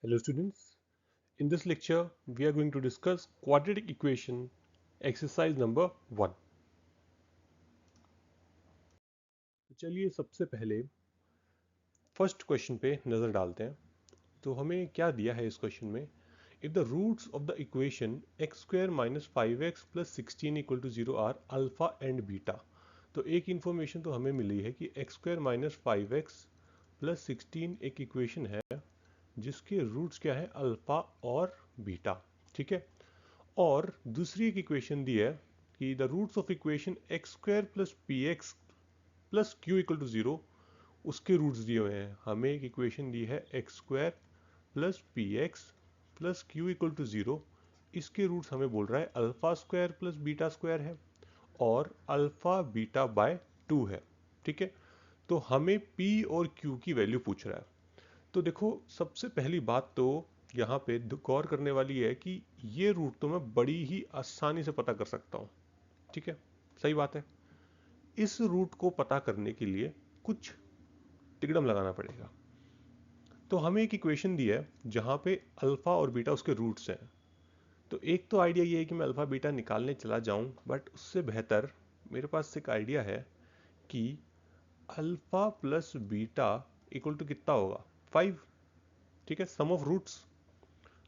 Hello students, in this lecture we are going to discuss quadratic equation exercise number 1. तो चलिए सबसे पहले first question पे नज़र डालते हैं। तो हमें क्या दिया है इस क्वेश्चन में, if the roots of the equation x square minus 5x plus 16 equal to 0 are alpha and beta. तो एक इन्फॉर्मेशन तो हमें मिली है कि x square minus 5x plus 16 एक इक्वेशन है जिसके रूट्स क्या है, अल्फा और बीटा। ठीक है। और दूसरी एक इक्वेशन दी है कि the roots of equation x square plus p x plus q equal to zero, उसके रूट्स दिए हुए हैं। हमें एक इक्वेशन दी है x square plus p x plus q equal to zero, इसके रूट्स हमें बोल रहा है alpha square plus beta square है और अल्फा बीटा बाय 2 है। ठीक है। तो हमें पी और क्यू की वैल्यू पूछ रहा है। तो देखो सबसे पहली बात तो यहाँ पे गौर करने वाली है कि ये रूट तो मैं बड़ी ही आसानी से पता कर सकता हूँ। ठीक है, सही बात है। इस रूट को पता करने के लिए कुछ तिकड़म लगाना पड़ेगा। तो हमें एक इक्वेशन दी है जहाँ पे अल्फा और बीटा उसके रूट्स हैं। तो एक तो आइडिया ये है कि मैं अल्फा बीटा निकालने चला जाऊँ, बट उससे बेहतर मेरे पास एक आइडिया है कि alpha plus beta equal to कितना होगा, 5। ठीक है, सम ऑफ रूट्स।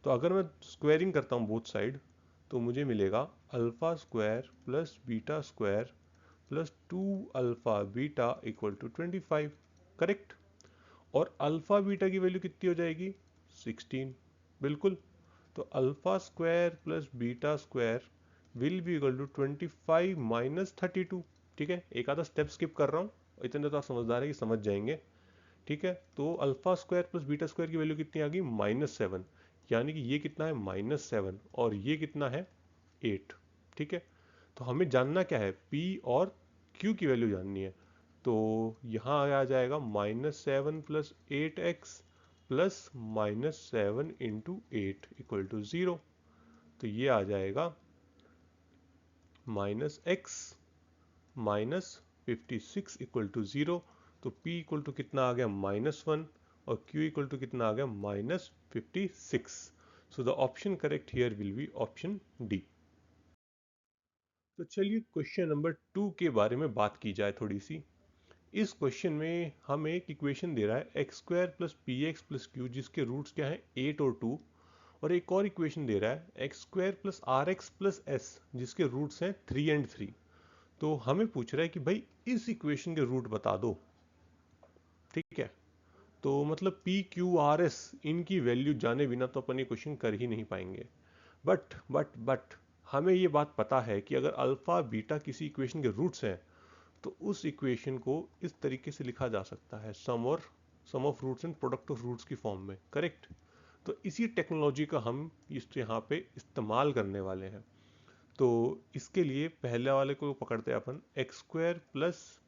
तो अगर मैं स्क्वायरिंग करता हूँ बोथ साइड तो मुझे मिलेगा alpha square plus beta square plus 2 alpha beta equal to 25। Correct. और अल्फा बीटा की वैल्यू कितनी हो जाएगी, 16। बिल्कुल। तो alpha square plus beta square will be equal to 25 minus 32। ठीक है, एक आधा स्टेप स्किप कर रहा हूँ, इतने तो आप समझदार है कि समझ जाएंगे। ठीक है, तो alpha square plus beta square की वैल्यू कितनी आ गई, -7। यानी कि ये कितना है, -7, और ये कितना है, 8। ठीक है। तो हमें जानना क्या है, P और Q की वैल्यू जाननी है। तो यहाँ आ जाएगा -7 plus 8x plus -7 into 8 equal to 0। तो ये आ जाएगा -x माइनस 56 इक्वल टू 0। तो P इक्वल टू कितना आ गया, -1, और Q इक्वल टू कितना आ गया, -56। सो the option correct here will be option D. तो चलिए क्वेश्चन नंबर 2 के बारे में बात की जाए थोड़ी सी। इस क्वेश्चन में हमें एक इक्वेशन दे रहा है x square plus p x plus Q, जिसके रूट्स क्या हैं, 8 और 2। और एक और इक्वेशन दे रहा है x square plus r x plus s, जिसके रूट्स हैं 3 एंड 3। तो हमें पूछ रहा है कि भाई इस इक्वेशन के रूट बता दो। ठीक है। तो मतलब पी क्यू आर एस इनकी वैल्यू जाने बिना तो अपन ये क्वेश्चन कर ही नहीं पाएंगे। बट हमें ये बात पता है कि अगर अल्फा बीटा किसी इक्वेशन के रूट्स हैं तो उस इक्वेशन को इस तरीके से लिखा जा सकता है, sum of roots and product of roots की फॉर्म में। करेक्ट। तो इसी टेक्नोलॉजी का हम इस यहाँ पे इस्तेमाल करने वाले हैं। तो इसके लिए पहले वाले को पकड़ते हैं अपन, एक्स स्क्वायर प्लस,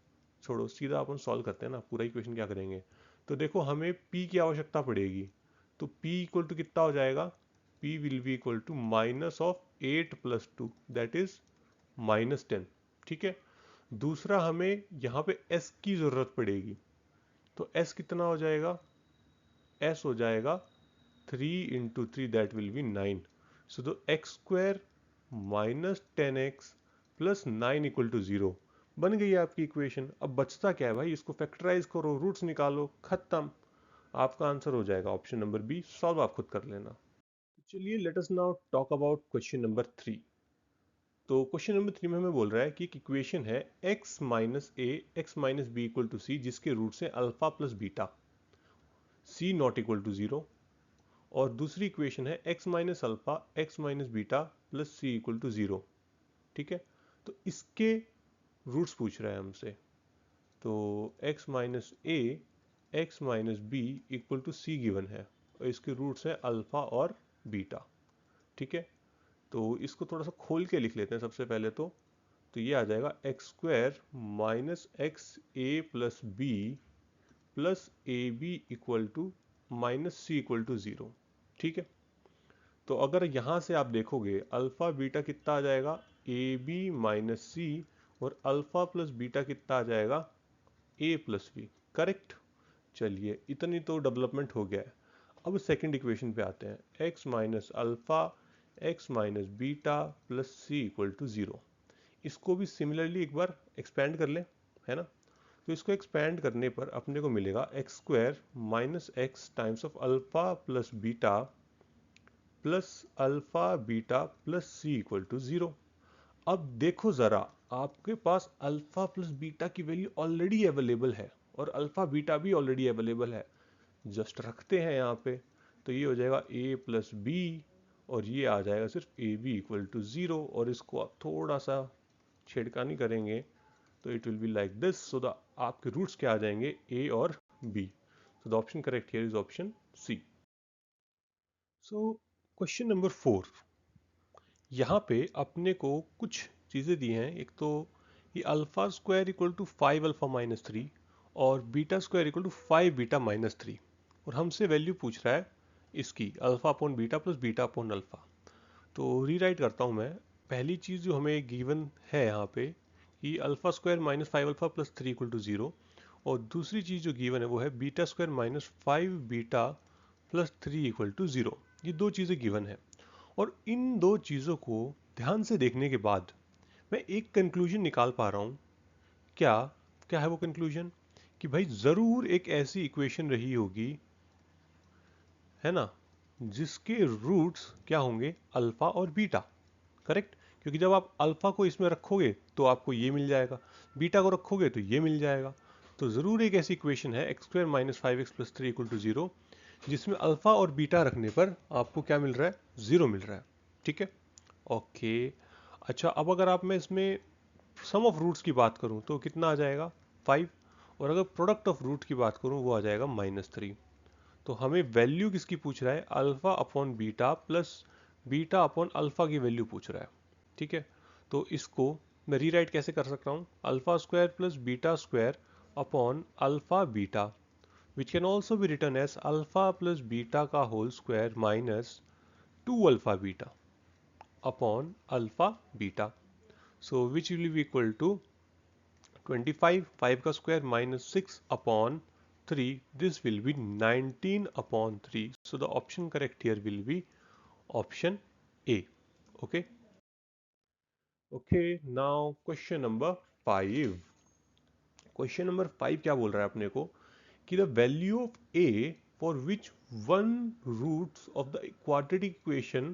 छोड़ो सीधा अपन सॉल्व करते हैं ना, पूरा इक्वेशन क्या करेंगे। तो देखो हमें p की आवश्यकता पड़ेगी। तो p इक्वल टू कितना हो जाएगा, p will be equal to minus of 8 plus 2 that is -10। ठीक है। दूसरा हमें यहाँ पे s की जरूरत पड़ेगी। तो s कितना हो जाएगा, s हो जाएगा 3 into 3 that will be 9। So तो x square minus 10x plus 9 equal to 0 बन गई आपकी इक्वेशन। अब बचता क्या है भाई, इसको फैक्टराइज करो, रूट्स निकालो, खत्म। आपका आंसर हो जाएगा ऑप्शन नंबर बी। सॉल्व आप खुद कर लेना। चलिए let us now talk about question number 3। तो क्वेश्चन नंबर 3 में हमें बोल रहा है कि एक इक्वेशन है x minus A x minus B equal to C, जिसके रूट्स हैं alpha plus beta, C not equal to 0। और दूसरी इक्वेशन है x minus alpha x minus beta plus C equal to 0। ठीक है। तो इसके रूट्स पूछ रहा है हमसे। तो x minus A x minus B equal to c given है, और इसके रूट्स हैं अल्फा और बीटा। ठीक है। तो इसको थोड़ा सा खोल के लिख लेते हैं सबसे पहले तो ये आ जाएगा x square minus x a plus B plus a b equal to minus c equal to 0। ठीक है। तो अगर यहाँ से आप देखोगे अल्फा बीटा कितना आ जाएगा, ए बी माइनस सी, और अल्फा प्लस बीटा कितना आ जाएगा, ए प्लस बी। करेक्ट। चलिए इतनी तो डेवलपमेंट हो गया है। अब सेकंड इक्वेशन पे आते हैं, x minus alpha x minus beta plus C equal to 0। इसको भी सिमिलरली एक बार एक्सपेंड कर लें, है ना। तो इसको एक्सपेंड करने पर अपने को मिलेगा x square minus x times of alpha plus beta plus alpha beta plus C equal to 0। अब देखो ज़रा, आपके पास अल्फा प्लस बीटा की वैल्यू ऑलरेडी अवेलेबल है और अल्फा बीटा भी ऑलरेडी अवेलेबल है। जस्ट रखते हैं यहाँ पे, तो ये हो जाएगा a प्लस बी और ये आ जाएगा सिर्फ ए बी इक्वल टू 0। और इसको आप थोड़ा सा छेड़खानी करेंगे तो it will be like this. So the आपके रूट्स क्या आ जाएंगे, a और b। So the option correct here is option C. So question number 4, यहाँ पे अपने को कुछ चीज़ें दी हैं। एक तो ये alpha square equal to 5 alpha minus 3 और beta square equal to 5 beta minus 3, और हमसे वैल्यू पूछ रहा है इसकी alpha upon beta plus beta upon alpha. तो रीराइट करता हूँ मैं। पहली चीज़ जो हमें गिवन है यहाँ पे कि alpha square minus 5 alpha plus 3 equal to 0, और दूसरी चीज़ जो गिवन है वो है beta square minus 5 beta plus 3 equal to 0। ये दो चीज़ें गिवन है, और इन दो चीज़ों को ध्यान से देखने के बाद मैं एक कंक्लूजन निकाल पा रहा हूँ। क्या क्या है वो कंक्लूजन, कि भाई ज़रूर एक ऐसी इक्वेशन रही होगी, है ना, जिसके रूट्स क्या होंगे, अल्फा और बीटा। करेक्ट, क्योंकि जब आप अल्फा को इसमें रखोगे तो आपको ये मिल जाएगा, बीटा को रखोगे तो ये मिल जाएगा। तो ज़रूर एक ऐसी इक्वेशन है x square minus 5x plus 3 equal to 0, जिसमें अल्फा और बीटा रखने पर आपको क्या मिल रहा है, 0 मिल रहा है। ठीक है, ओके। अच्छा, अब अगर आप मैं इसमें सम ऑफ रूट्स की बात करूं तो कितना आ जाएगा, 5। और अगर प्रोडक्ट ऑफ रूट की बात करूं वो आ जाएगा -3। तो हमें वैल्यू किसकी पूछ रहा है, alpha upon beta plus beta upon alpha की वैल्यू पूछ रहा है। ठीक है, तो इसको मैं रीराइट कैसे कर सकता हूँ, alpha square plus beta square upon alpha beta, which can also be written as alpha plus beta का whole square minus 2 alpha beta upon alpha beta. So which will be equal to 25, 5 का square minus 6 upon 3, this will be 19 upon 3. So the option correct here will be option A. Okay. Okay. Now question number 5. Question number 5 क्या बोल रहा है अपने को, कि the value of A for which one roots of the quadratic equation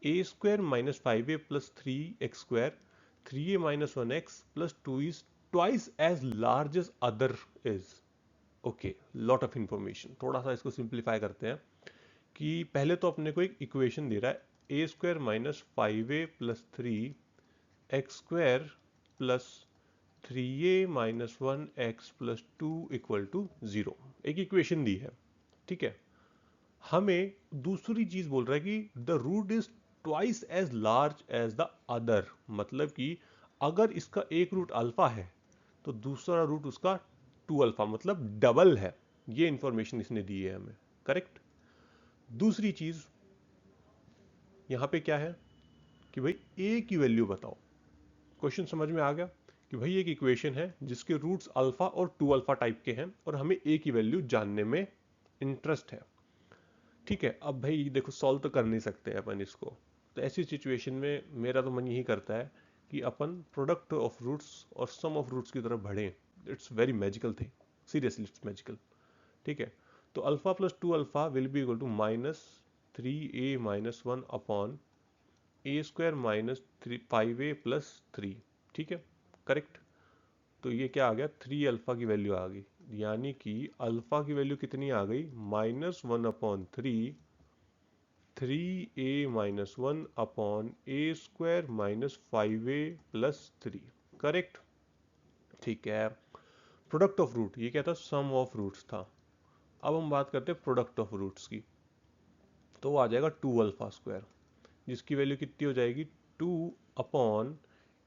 a square minus 5a plus 3x square 3a minus 1x plus 2 is twice as large as other is. Okay, lot of information. थोड़ा सा इसको simplify करते हैं कि पहले तो अपने को एक इक्वेशन दे रहा है A square minus 5a plus 3x square plus 3a minus 1x plus 2 equal to 0। एक इक्वेशन दी है, ठीक है। हमें दूसरी चीज बोल रहा है कि the root is twice as large as the other, मतलब कि अगर इसका एक रूट अल्फा है तो दूसरा रूट उसका 2 अल्फा, मतलब डबल है। ये इंफॉर्मेशन इसने दी है हमें। करेक्ट। दूसरी चीज यहां पे क्या है कि भाई ए की वैल्यू बताओ। क्वेश्चन समझ में आ गया कि भाई एक इक्वेशन है जिसके रूट्स अल्फा और 2 अल्फा टाइप के हैं और हमें ए की वैल्यू जानने में इंटरेस्ट है। ठीक है, अब भाई देखो सॉल्व तो कर नहीं सकते अपन इसको, तो ऐसी सिचुएशन में मेरा तो मन यही करता है कि अपन प्रोडक्ट ऑफ रूट्स और सम ऑफ रूट्स की तरफ बढ़ें। It's very magical thing, seriously it's magical. ठीक है, तो alpha plus 2 alpha will be equal to minus 3a minus 1 upon A square minus 5a plus 3। ठीक है, करेक्ट। तो ये क्या आ गया, 3 अल्फा की वैल्यू आ गई, यानी कि अल्फा की वैल्यू कितनी आ गई, -1/3 3a माइनस 1 अपॉन ए square minus 5a plus 3। Correct, ठीक है। प्रोडक्ट ऑफ रूट, ये क्या था, सम ऑफ रूट्स था। अब हम बात करते हैं प्रोडक्ट ऑफ रूट्स की, तो वो आ जाएगा 2 अल्फा स्क्वायर, जिसकी वैल्यू कितनी हो जाएगी, 2 अपॉन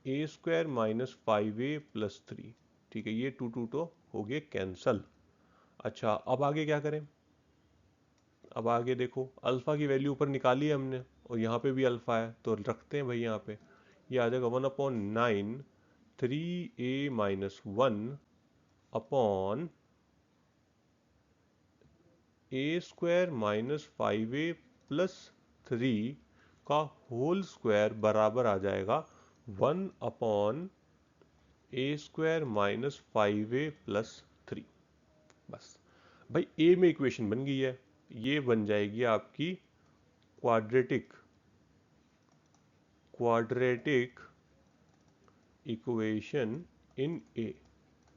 ए स्क्वायर माइनस 5a प्लस 3। ठीक है, ये 2 2 तो हो गए कैंसल। अच्छा, अब आगे क्या करें, अब आगे देखो अल्फा की वैल्यू ऊपर निकाली है हमने और यहाँ पे भी अल्फा है, तो रखते हैं भाई यहाँ पे। ये आ जाएगा 1/9 3a माइनस 1 अपॉन ए स्क्वायर माइनस 5a प्लस 3 का होल स्क्वायर बराबर आ जाएगा 1 अपॉन ए स्क्वायर माइनस 5a प्लस 3। बस भाई ए में इक्वेशन बन गई है, ये बन जाएगी आपकी क्वाड्रेटिक इक्वेशन इन ए।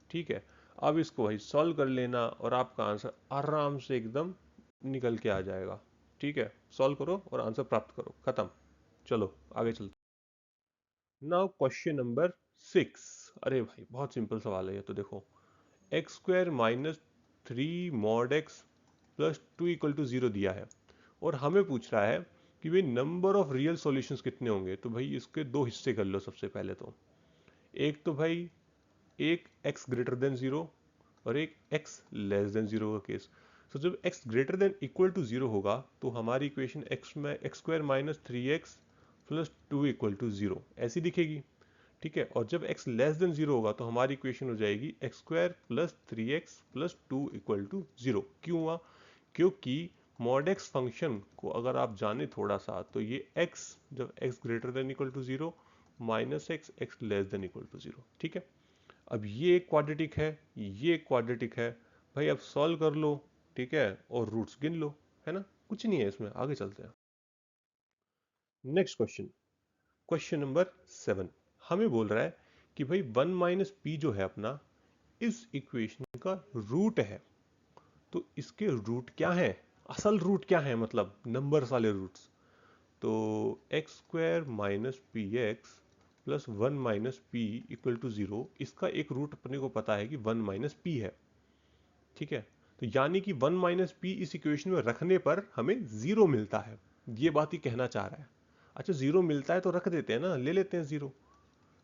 ठीक है, अब इसको भाई सॉल्व कर लेना और आपका आंसर आराम से एकदम निकल के आ जाएगा। ठीक है, सॉल्व करो और आंसर प्राप्त करो, खत्म। चलो आगे चलते। Now question number 6। अरे भाई बहुत सिंपल सवाल है ये तो। देखो x square minus 3 mod x plus 2 equal to 0 दिया है और हमें पूछ रहा है कि भाई नंबर ऑफ रियल सॉल्यूशंस कितने होंगे। तो भाई इसके दो हिस्से कर लो सबसे पहले तो। एक तो भाई एक x ग्रेटर देन 0 और एक x लेस देन 0 का केस। तो जब x greater than equal to 0 होगा तो हमारी equation x square minus 3x plus 2 equal to 0 ऐसी दिखेगी। ठीक है, और जब x लेस देन 0 होगा तो हमारी इक्वेशन हो जाएगी x square plus 3x plus 2 equal to 0। क्यों हुआ? क्योंकि मॉड एक्स फंक्शन को अगर आप जाने थोड़ा सा तो ये x जब x greater than equal to 0 minus x less than equal to 0। ठीक है, अब ये एक क्वाड्रेटिक है, ये एक क्वाड्रेटिक है। भाई अब सॉल्व कर लो, ठीक है, और रूट्स गिन लो, है ना, कुछ नहीं है इसमें। आगे चलते हैं। नेक्स्ट क्वेश्चन, क्वेश्चन नंबर 7 हमें बोल रहा है कि भाई 1 माइनस पी जो है अपना इस इक्वेशन का रूट है। तो इसके रूट क्या है, असल रूट क्या है, मतलब नंबर्स वाले रूट्स। तो x square minus p x plus 1 minus p equal to 0, इसका एक रूट अपने को पता है कि 1 माइनस पी है। ठीक है, तो यानी कि 1 माइनस पी इस इक्वेशन में रखने पर हमें 0 मिलता है, ये बात ही कहना चाह रहा है। अच्छा 0 मिलता है तो रख देते हैं ना, ले लेते हैं 0।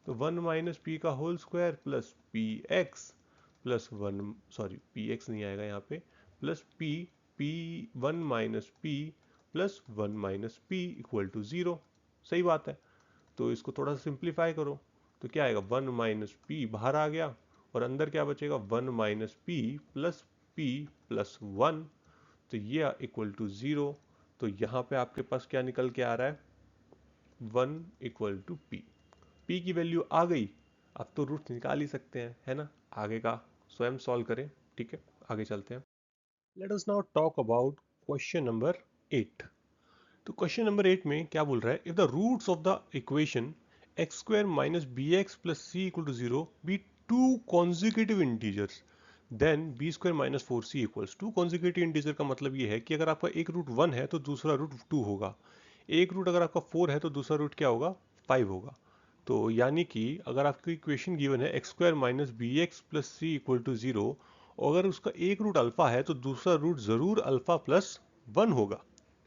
तो 1 माइनस पी का whole square plus p x plus 1, sorry p x नहीं आएगा यहाँ पे, plus p p 1 minus p plus 1 minus p equal to 0। सही बात है, तो इसको थोड़ा सा सिंप्लीफाई करो तो क्या आएगा, 1 माइनस पी बाहर आ गया और अंदर क्या बचेगा, 1 माइनस पी प्लस 1। तो ये इक्वल टू 0। तो यहाँ पे आपके पास क्या निकल के आ रहा है, 1 इक्वल टू पी। पी की वैल्यू आ गई, अब तो रूट निकाल ही सकते हैं, है ना। आगे का स्वयं सॉल्व करें। ठीक है, आगे चलते हैं। Let us now talk about question number 8। तो क्वेश्चन नंबर 8 में क्या बोल रहा है, if the roots of the equation x square minus b x plus C equal to 0 be two consecutive integers then b square minus 4c equals. Two consecutive integer का मतलब ये है कि अगर आपका एक रूट 1 है तो दूसरा रूट 2 होगा, एक रूट अगर आपका 4 है तो दूसरा रूट क्या होगा, 5 होगा। तो यानी कि अगर आपकी इक्वेशन गिवन है x square minus b x plus C equal to 0, और अगर उसका एक रूट अल्फा है तो दूसरा रूट जरूर अल्फा प्लस 1 होगा।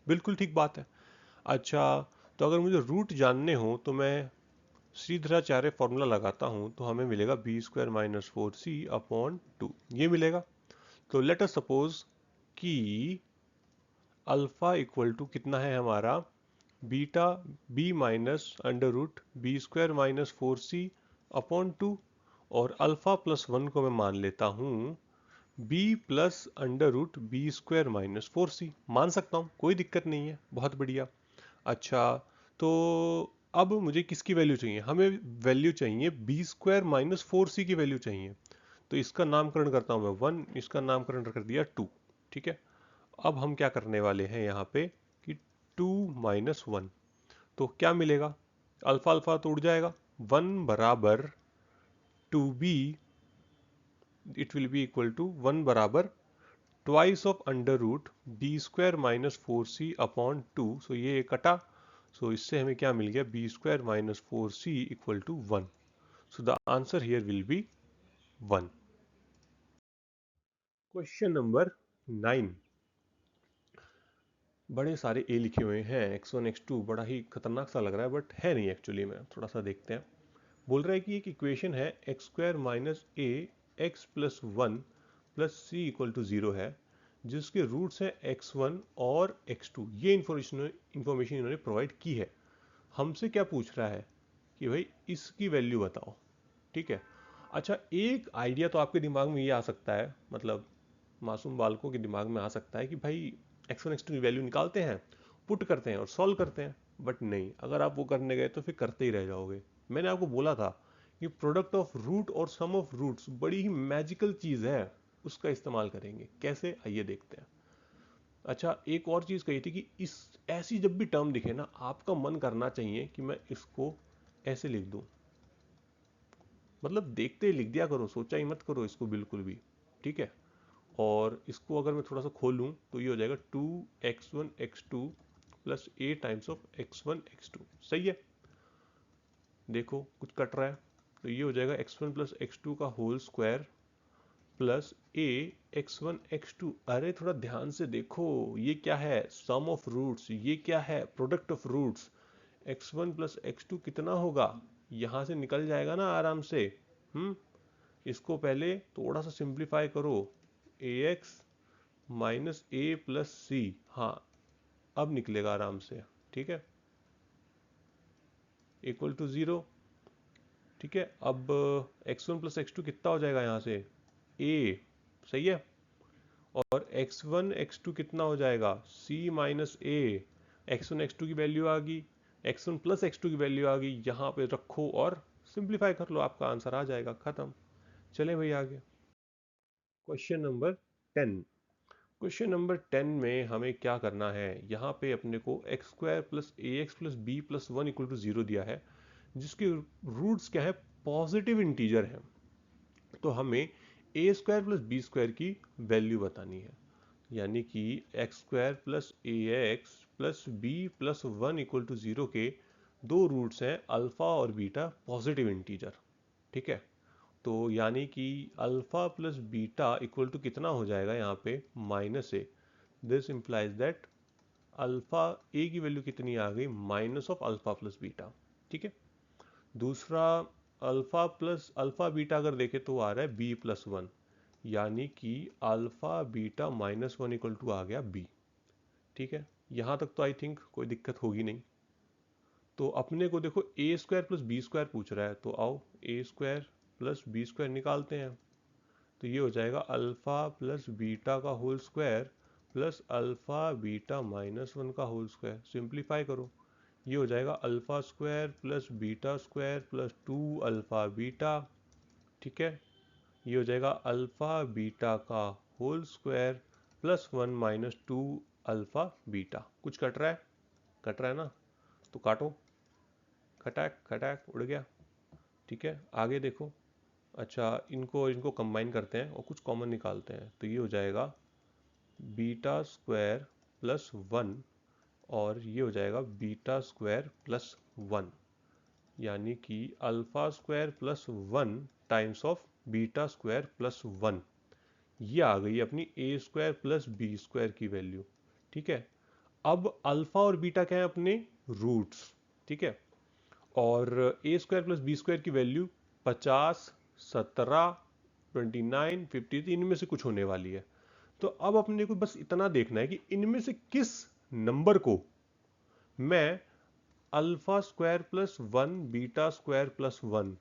बिल्कुल ठीक बात है। अच्छा, तो अगर मुझे रूट जानने हो तो मैं सीधराचार्य फॉर्मूला लगाता हूं तो हमें मिलेगा B square minus 4c upon 2, ये मिलेगा। तो लेट अस सपोज कि अल्फा इक्वल टू कितना है हमारा, beta b minus under root b square minus 4c upon 2, और अल्फा प्लस 1 को मैं मान लेता हूं b plus under root b square minus 4c। मान सकता हूं, कोई दिक्कत नहीं है, बहुत बढ़िया। अच्छा, तो अब मुझे किसकी वैल्यू चाहिए, हमें वैल्यू चाहिए बी स्क्वायर माइनस 4c की वैल्यू चाहिए। तो इसका नामकरण करता हूं मैं 1, इसका नामकरण कर दिया 2। ठीक है, अब हम क्या करने वाले हैं यहाँ पे कि 2 माइनस 1, तो क्या मिलेगा, अल्फा अल्फा तो उड़ जाएगा, 1 बराबर 2b, it will be equal to 1 बराबर twice of under root b square minus 4c upon 2। So ये कटा, सो इससे हमें क्या मिल गया, b square minus 4c equal to 1। So the answer here will be 1। Question number 9, बड़े सारे ए लिखे हुए हैं, x1 x2, बड़ा ही खतरनाक सा लग रहा है बट है नहीं एक्चुअली में, थोड़ा सा देखते हैं। बोल रहा है कि एक इक्वेशन है x square minus A x plus 1 plus C equal to 0 है, जिसके रूट्स हैं x1 और x2। ये इंफॉर्मेशन इन्होंने प्रोवाइड की है। हमसे क्या पूछ रहा है कि भाई इसकी वैल्यू बताओ। ठीक है, अच्छा एक आइडिया तो आपके दिमाग में ये आ सकता है, मतलब मासूम बालकों के दिमाग में आ सकता है कि भाई x1 x2 की वैल्यू निकालते हैं, पुट करते हैं और सॉल्व करते हैं, बट नहीं, अगर आप वो करने गए तो फिर करते ही रह जाओगे। मैंने आपको बोला था कि प्रोडक्ट ऑफ रूट और सम ऑफ रूट्स बड़ी ही मैजिकल चीज है, उसका इस्तेमाल करेंगे। कैसे, आइए देखते हैं। अच्छा, एक और चीज कही थी कि इस ऐसी जब भी टर्म दिखे ना, आपका मन करना चाहिए कि मैं इसको ऐसे लिख दूं, मतलब देखते ही लिख दिया करो, सोचा ही मत करो इसको बिल्कुल भी, ठीक है। और इसको अगर मैं थोड़ा सा खोलूं तो ये हो जाएगा 2x1 x2 plus a times of x1 x2। सही है, देखो कुछ कट रहा है, तो ये हो जाएगा x1 प्लस x2 का whole square plus a x1 x2। अरे थोड़ा ध्यान से देखो, ये क्या है, सम ऑफ रूट्स, ये क्या है, product of roots. x1 plus x2 कितना होगा, यहां से निकल जाएगा ना आराम से। हम्म इसको पहले थोड़ा सा सिंप्लीफाई करो, ax माइनस ए प्लस सी, हाँ अब निकलेगा आराम से, ठीक है, इक्वल टू जीरो। ठीक है, अब x1 प्लस x2 कितना हो जाएगा यहाँ से, a, सही है। और x1 x2 कितना हो जाएगा, c माइनस ए। x1 x2 की वैल्यू आ गई, x1 प्लस x2 की वैल्यू आ गई, यहाँ पे रखो और सिंप्लीफाई कर लो, आपका आंसर आ जाएगा, खत्म। चलें भाई आगे। Question number 10। क्वेश्चन नंबर 10 में हमें क्या करना है, यहाँ पे अपने को x square plus a x plus B plus one equal to zero दिया है, जिसके रूट्स क्या है, पॉजिटिव इंटीजर है। तो हमें a square plus B square की वैल्यू बतानी है, यानी कि x square plus a x plus B plus one equal to zero के दो रूट्स हैं, अल्फा और बीटा, पॉजिटिव इंटीजर, ठीक है। तो यानी कि alpha plus beta equal to कितना हो जाएगा यहाँ पे, minus A. This implies that alpha A की वैल्यू कितनी आ गई, minus of alpha plus beta, ठीक है। दूसरा, अल्फा बीटा अगर देखें तो आ रहा है बी प्लस वन, यानी कि alpha beta minus one equal to आ गया बी, ठीक है। यहां तक तो आई थिंक कोई दिक्कत होगी नहीं। तो अपने को देखो a square plus B square पूछ रहा है, तो आओ a square plus B square निकालते हैं। तो ये हो जाएगा अल्फा प्लस बीटा का whole square plus alpha beta minus one का होल स्क्वायर, सिंप्लीफाई करो। ये हो जाएगा alpha square plus beta square plus two alpha beta, ठीक है। ये हो जाएगा अल्फा बीटा का whole square plus one minus two alpha beta. कुछ कट रहा है, कट रहा है ना, तो काटो, खटाक खटाक उड़ गया, ठीक है। आगे देखो, अच्छा इनको इनको कंबाइन करते हैं और कुछ कॉमन निकालते हैं, तो ये हो जाएगा बीटा स्क्वायर प्लस वन, और ये हो जाएगा बीटा स्क्वायर प्लस वन, यानी कि alpha square plus one times of beta square plus one. ये आ गई अपनी ए स्क्वायर प्लस बी स्क्वायर की वैल्यू, ठीक है। अब अल्फा और बीटा क्या है, अपने रूट्स, ठीक है। और ए स्क्वायर प्लस बी स्क्वायर की वैल्यू 50, 17, 29, 50, इनमें से कुछ होने वाली है। तो अब अपने को बस इतना देखना है कि इनमें से किस नंबर को मैं alpha square plus one beta square plus one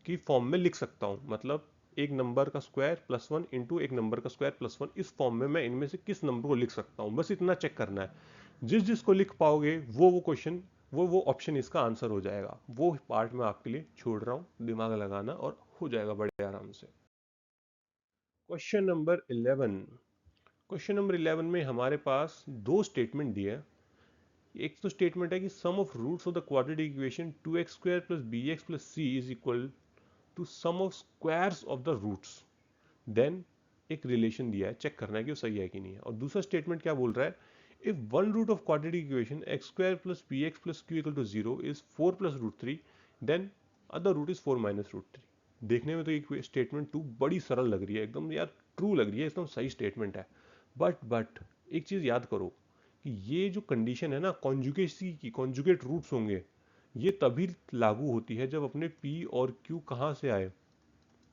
की फॉर्म में लिख सकता हूं। मतलब एक नंबर का स्क्वायर प्लस वन इंटू एक नंबर का स्क्वायर प्लस वन, इस फॉर्म में मैं इनमें से किस नंबर को लिख सकता हूं, बस इतना चेक करना है। जिस जिसको लिख पाओगे वो क्वेश्चन, वो ऑप्शन इसका आंसर हो जाएगा। वो पार्ट मैं आपके लिए छोड़ रहा हूं, दिमाग लगाना और हो जाएगा बड़े आराम से। Question number 11। क्वेश्चन नंबर 11 में हमारे पास दो स्टेटमेंट दिए हैं। एक तो स्टेटमेंट है कि sum of roots of the quadratic equation 2x square plus B x plus C is equal to sum of squares of the roots. Then एक रिलेशन दिया है, चेक करना है कि वो सही है कि नहीं है। और दूसरा स्टेटमेंट क्या बोल रहा है, if one root of quadratic equation x square plus B x plus q equal to zero is 4 plus root three, then other root is 4 minus root three. देखने में तो ये स्टेटमेंट टू बड़ी सरल लग रही है, एकदम यार ट्रू लग रही है, एकदम सही स्टेटमेंट है। बट एक चीज याद करो कि ये जो कंडीशन है ना, कॉन्जुगेसी की, कॉन्जुगेट रूट्स होंगे, ये तभी लागू होती है जब अपने p और q कहाँ से आए,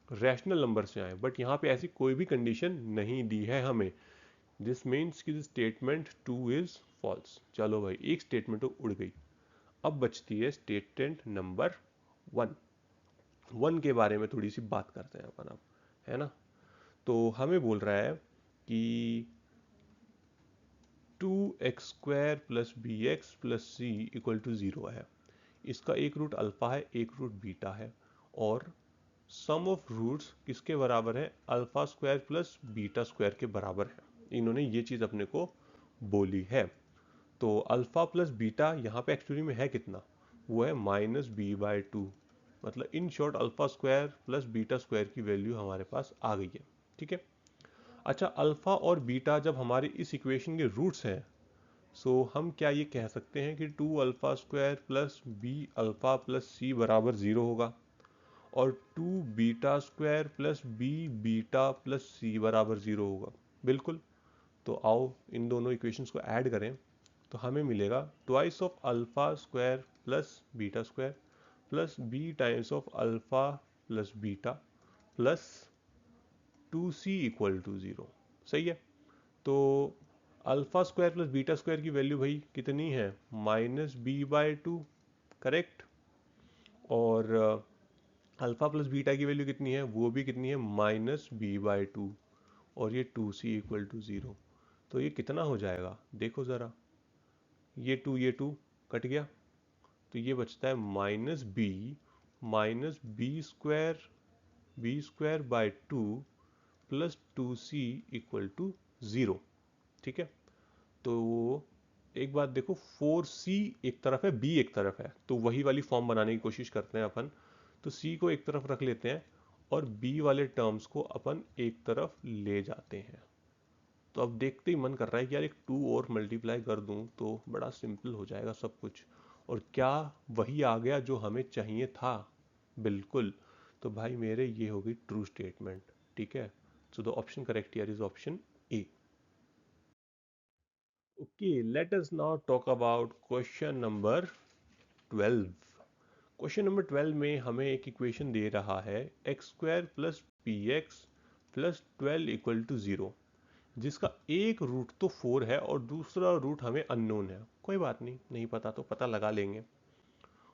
रैशनल नंबर से आए। बट यहाँ पे ऐसी कोई भी कंडीशन नहीं दी है हमें। दिस मीन्स कि स्टेटमेंट टू इज फॉल्स। चलो भाई, एक स्टेटमेंट तो उड़ गई। अब बचती है स्टेटमेंट नंबर वन। वन के बारे में थोड़ी सी बात करते हैं अपन अब, है ना। तो हमें बोल रहा है कि 2x² plus B x plus C equal to 0 है। इसका एक रूट अल्फा है, एक रूट बीटा है, और सम ऑफ रूट्स किसके बराबर है? Alpha square plus beta square के बराबर है। इन्होंने ये चीज़ अपने को बोली है। तो अल्फा प्लस बीटा यहाँ पे एक्चुअली में है कितना? वो है -b/2। मतलब in short alpha square plus beta square की वैल्यू हमारे पास आ गई है। ठीक है। अच्छा, अल्फा और बीटा जब हमारे इस इक्वेशन के रूट्स हैं, सो हम क्या ये कह सकते हैं कि 2 alpha square plus B alpha plus C बराबर 0 होगा, और 2 beta square plus B beta plus C बराबर 0 होगा? बिल्कुल। तो आओ इन दोनों इक्वेशंस को ऐड करें, तो हमें मिलेगा twice of alpha square plus beta square plus b times of alpha plus beta plus 2c equal to 0। सही है। तो alpha square plus beta square की वैल्यू भाई कितनी है? -b/2। करेक्ट। और अल्फा प्लस बीटा की वैल्यू कितनी है? वो भी कितनी है? -b/2। और ये 2c इक्वल टू 0। तो ये कितना हो जाएगा? देखो ज़रा, ये 2 कट गया, तो ये बचता है -b/2 plus 2c equal to 0। ठीक है। तो एक बात देखो, 4c एक तरफ है, b एक तरफ है, तो वही वाली फॉर्म बनाने की कोशिश करते हैं अपन। तो c को एक तरफ रख लेते हैं और b वाले टर्म्स को अपन एक तरफ ले जाते हैं। तो अब देखते ही मन कर रहा है कि यार एक 2 और मल्टीप्लाई कर दूं तो बड़ा सिंपल हो जाएगा सब कुछ। और क्या वही आ गया जो हमें चाहिए था? बिल्कुल। तो भाई मेरे ये होगी ट्रू स्टेटमेंट। ठीक है। So the option correct here is option A. Okay, let us now talk about question number 12. Question number 12 में हमें एक इक्वेशन दे रहा है x² plus p x plus 12 equal to 0, जिसका एक रूट तो 4 है और दूसरा रूट हमें अननोन है। कोई बात नहीं, नहीं पता तो पता लगा लेंगे।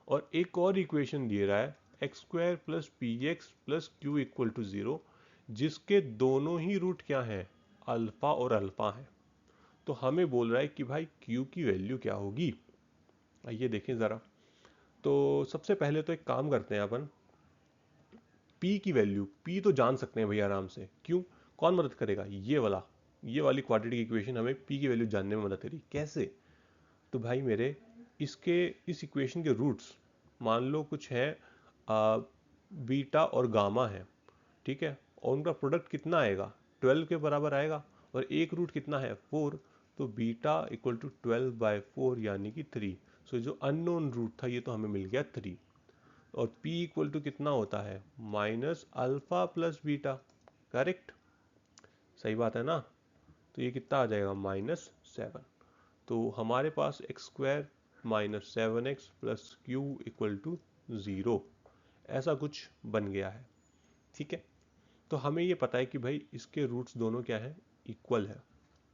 और एक और इक्वेशन दे रहा है x² plus p x plus q equal to 0, जिसके दोनों ही रूट क्या हैं? अल्फा और अल्फा हैं। तो हमें बोल रहा है कि भाई Q की वैल्यू क्या होगी। आइए देखें ज़रा। तो सबसे पहले तो एक काम करते हैं अपन, P की वैल्यू, P तो जान सकते हैं भैया आराम से। क्यों? कौन मदद करेगा? ये वाली क्वाड्रेटिक इक्वेशन हमें P की वैल्यू जानने में मदद करेगी। कैसे? तो भाई मेरे इसके इस इक्वेशन के रूट्स मान लो कुछ है, बीटा और गामा है। ठीक है। और उनका प्रोडक्ट कितना आएगा? 12 के बराबर आएगा। और एक रूट कितना है? 4। तो बीटा इक्वल टू 12/4 यानी कि 3। सो जो अननोन रूट था ये तो हमें मिल गया 3। और p इक्वल टू कितना होता है? -Alpha plus beta. करेक्ट। सही बात है ना? तो ये कितना आ जाएगा? -7। तो हमारे पास x² -7x plus q equal to 0, ऐसा कुछ बन गया है। ठीक है। तो हमें ये पता है कि भाई इसके रूट्स दोनों क्या है? इक्वल है।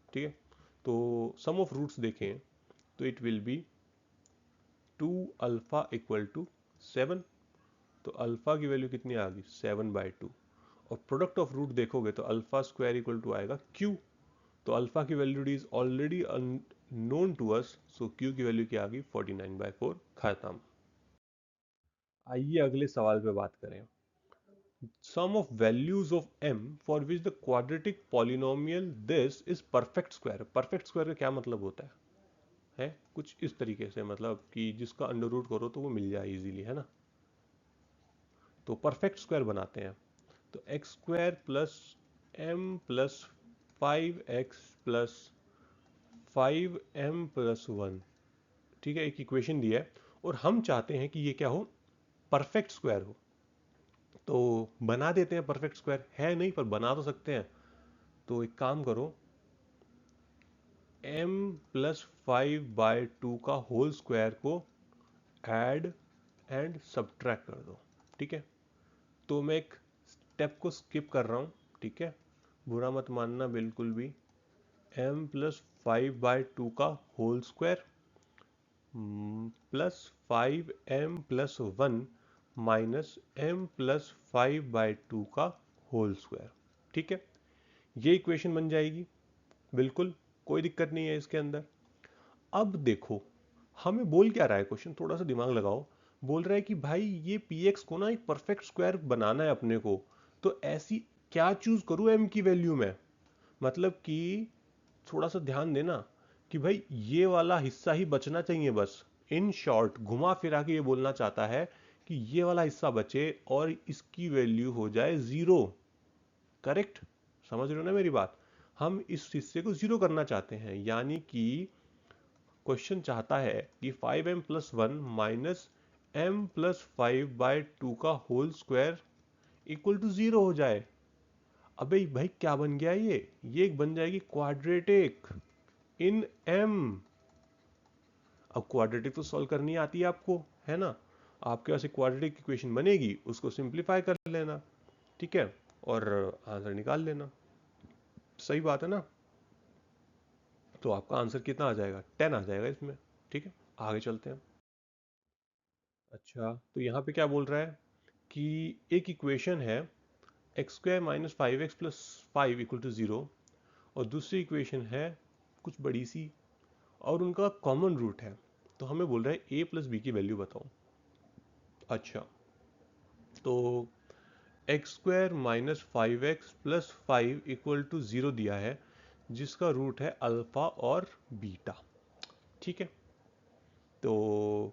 ठीक है। तो सम ऑफ रूट्स देखें तो it will be 2 alpha equal to 7। तो अल्फा की वैल्यू कितनी आ गई? 7/2। और प्रोडक्ट ऑफ रूट देखोगे तो अल्फा स्क्वायर इक्वल टू आएगा क्यू। तो अल्फा की value is already known to us, so q की वैल्यू क्या आ गई? 49/4। खत्म। आइए अगले सवाल पे बात करें। Sum of values of m for which the quadratic polynomial this is perfect square। perfect square का क्या मतलब होता है कुछ इस तरीके से, मतलब कि जिसका अंडर रूट करो तो वो मिल जाए इजीली, है ना। तो परफेक्ट स्क्वायर बनाते हैं। तो x² plus m plus 5x plus 5m plus 1। ठीक है। एक इक्वेशन दिया है और हम चाहते हैं कि ये क्या हो? परफेक्ट स्क्वायर हो। तो बना देते हैं परफेक्ट स्क्वायर। है नहीं पर बना तो सकते हैं। तो एक काम करो, m प्लस 5/2 का होल स्क्वायर को ऐड एंड सब्ट्रैक्ट कर दो। ठीक है। तो मैं एक स्टेप को स्किप कर रहा हूँ। ठीक है। बुरा मत मानना बिल्कुल भी। m प्लस 5/2 का whole square plus 5m plus 1 minus m plus 5/2 का होल स्क्वायर। ठीक है। ये इक्वेशन बन जाएगी। बिल्कुल कोई दिक्कत नहीं है इसके अंदर। अब देखो हमें बोल क्या रहा है क्वेश्चन, थोड़ा सा दिमाग लगाओ। बोल रहा है कि भाई ये पी एक्स को ना एक परफेक्ट स्क्वायर बनाना है अपने को, तो ऐसी क्या चूज करूं एम की वैल्यू में। मतलब कि थोड़ा सा ध्यान देना कि भाई ये वाला हिस्सा ही बचना चाहिए बस। इन शॉर्ट घुमा फिरा के ये बोलना चाहता है कि ये वाला हिस्सा बचे और इसकी वैल्यू हो जाए जीरो। करेक्ट, समझ रहे हो ना मेरी बात। हम इस हिस्से को जीरो करना चाहते हैं, यानी कि क्वेश्चन चाहता है कि 5m+1 माइनस एम प्लस 5/2 का whole square equal to zero हो जाए। अबे भाई क्या बन गया ये एक बन जाएगी क्वाड्रेटिक इन एम। अब क्वाड्रेटिक तो सॉल्व करनी आती है आपको, है ना। आपके पास एक क्वाड्रेटिक इक्वेशन बनेगी, उसको सिंप्लीफाई कर लेना, ठीक है, और आंसर निकाल लेना। सही बात है ना। तो आपका आंसर कितना आ जाएगा, 10 आ जाएगा इसमें। ठीक है, आगे चलते हैं। अच्छा, तो यहाँ पे क्या बोल रहा है कि एक इक्वेशन है x² - 5x + 5 इक्वल टू 0, और दूसरी इक्वेशन है कुछ बड़ी सी और उनका कॉमन रूट है। तो हमें बोल रहा है a + b की वैल्यू बताओ। अच्छा, तो x² - 5x + 5 इक्वल टू 0 दिया है, जिसका रूट है अल्फा और बीटा। ठीक है, तो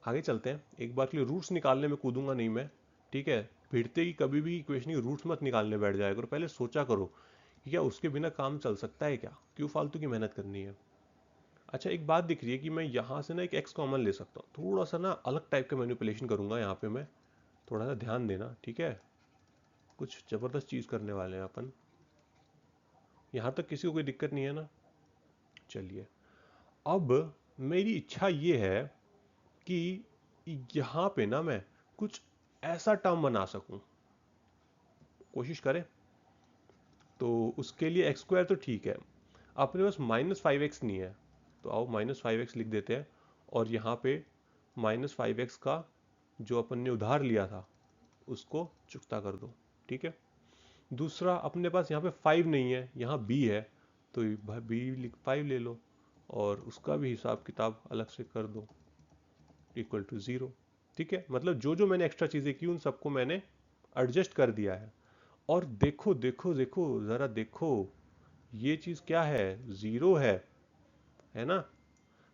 आगे चलते हैं। एक बार के लिए रूट्स निकालने में कूदूंगा नहीं मैं, ठीक है। भिड़ते ही कभी भी इक्वेशन के रूट्स मत निकालने बैठ जाया करो, पहले सोचा करो कि क्या उसके बिना काम चल सकता है क्या, क्यों फालतू की मेहनत करनी है। अच्छा, एक बात दिख रही है कि मैं यहाँ से ना एक एक्स कॉमन ले सकता हूँ। थोड़ा सा ना अलग टाइप का मैनिपुलेशन करूंगा यहाँ पे मैं, थोड़ा सा ध्यान देना, ठीक है। कुछ जबरदस्त चीज करने वाले हैं अपन। यहाँ तक किसी को कोई दिक्कत नहीं है ना। चलिए, अब मेरी इच्छा ये है कि यहाँ पे ना मैं कुछ ऐसा टर्म बना सकूं। कोशिश करें। तो उसके लिए एक्स स्क्वायर तो ठीक है, अपने पास -5x नहीं है, तो आओ -5x लिख देते हैं, और यहाँ पे -5x का जो अपन ने उधार लिया था उसको चुकता कर दो। ठीक है, दूसरा अपने पास यहाँ पे 5 नहीं है, यहाँ b है, तो b 5 ले लो और उसका भी हिसाब किताब अलग से कर दो, इक्वल टू 0। ठीक है, मतलब जो जो मैंने एक्स्ट्रा चीजें की उन सबको मैंने एडजस्ट कर दिया है। और देखो देखो देखो जरा देखो, ये चीज क्या है, जीरो है ना।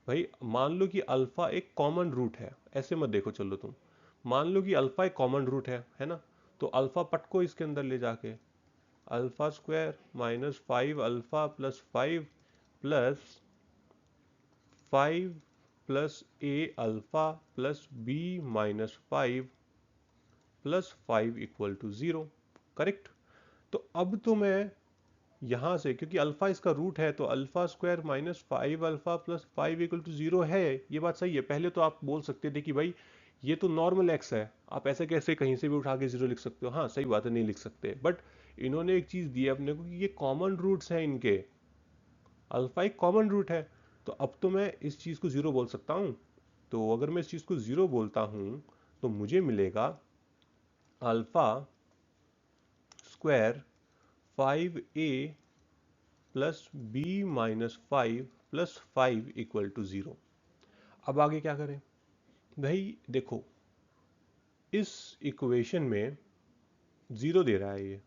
भाई मान लो कि अल्फा एक कॉमन रूट है, ऐसे मत देखो, चलो तुम मान लो कि अल्फा एक कॉमन रूट है ना। तो अल्फा पटको इसके अंदर ले जाके, अल्फा² -5 alpha + 5 + 5 + a alpha + b -5 + 5 equal to 0। Correct. तो अब तो मैं यहां से, क्योंकि अल्फा इसका रूट है, तो अल्फा² -5 अल्फा + 5 इक्वल टू 0 है। ये बात सही है। पहले तो आप बोल सकते थे कि भाई ये तो नॉर्मल एक्स है, आप ऐसे कैसे कहीं से भी उठा के 0 लिख सकते हो। हाँ सही बात है, नहीं लिख सकते, बट इन्होंने एक चीज दी है अपने को कि ये कॉमन रूट्स हैं इनके, अल्फा एक कॉमन रूट है। तो अब तो मैं इस चीज को 0 बोल सकता हूं। तो अगर मैं इस चीज को 0 बोलता हूं तो मुझे मिलेगा अल्फा² 5a + b -5 + 5 इक्वल टू 0। अब आगे क्या करें भाई, देखो इस इक्वेशन में 0 दे रहा है ये,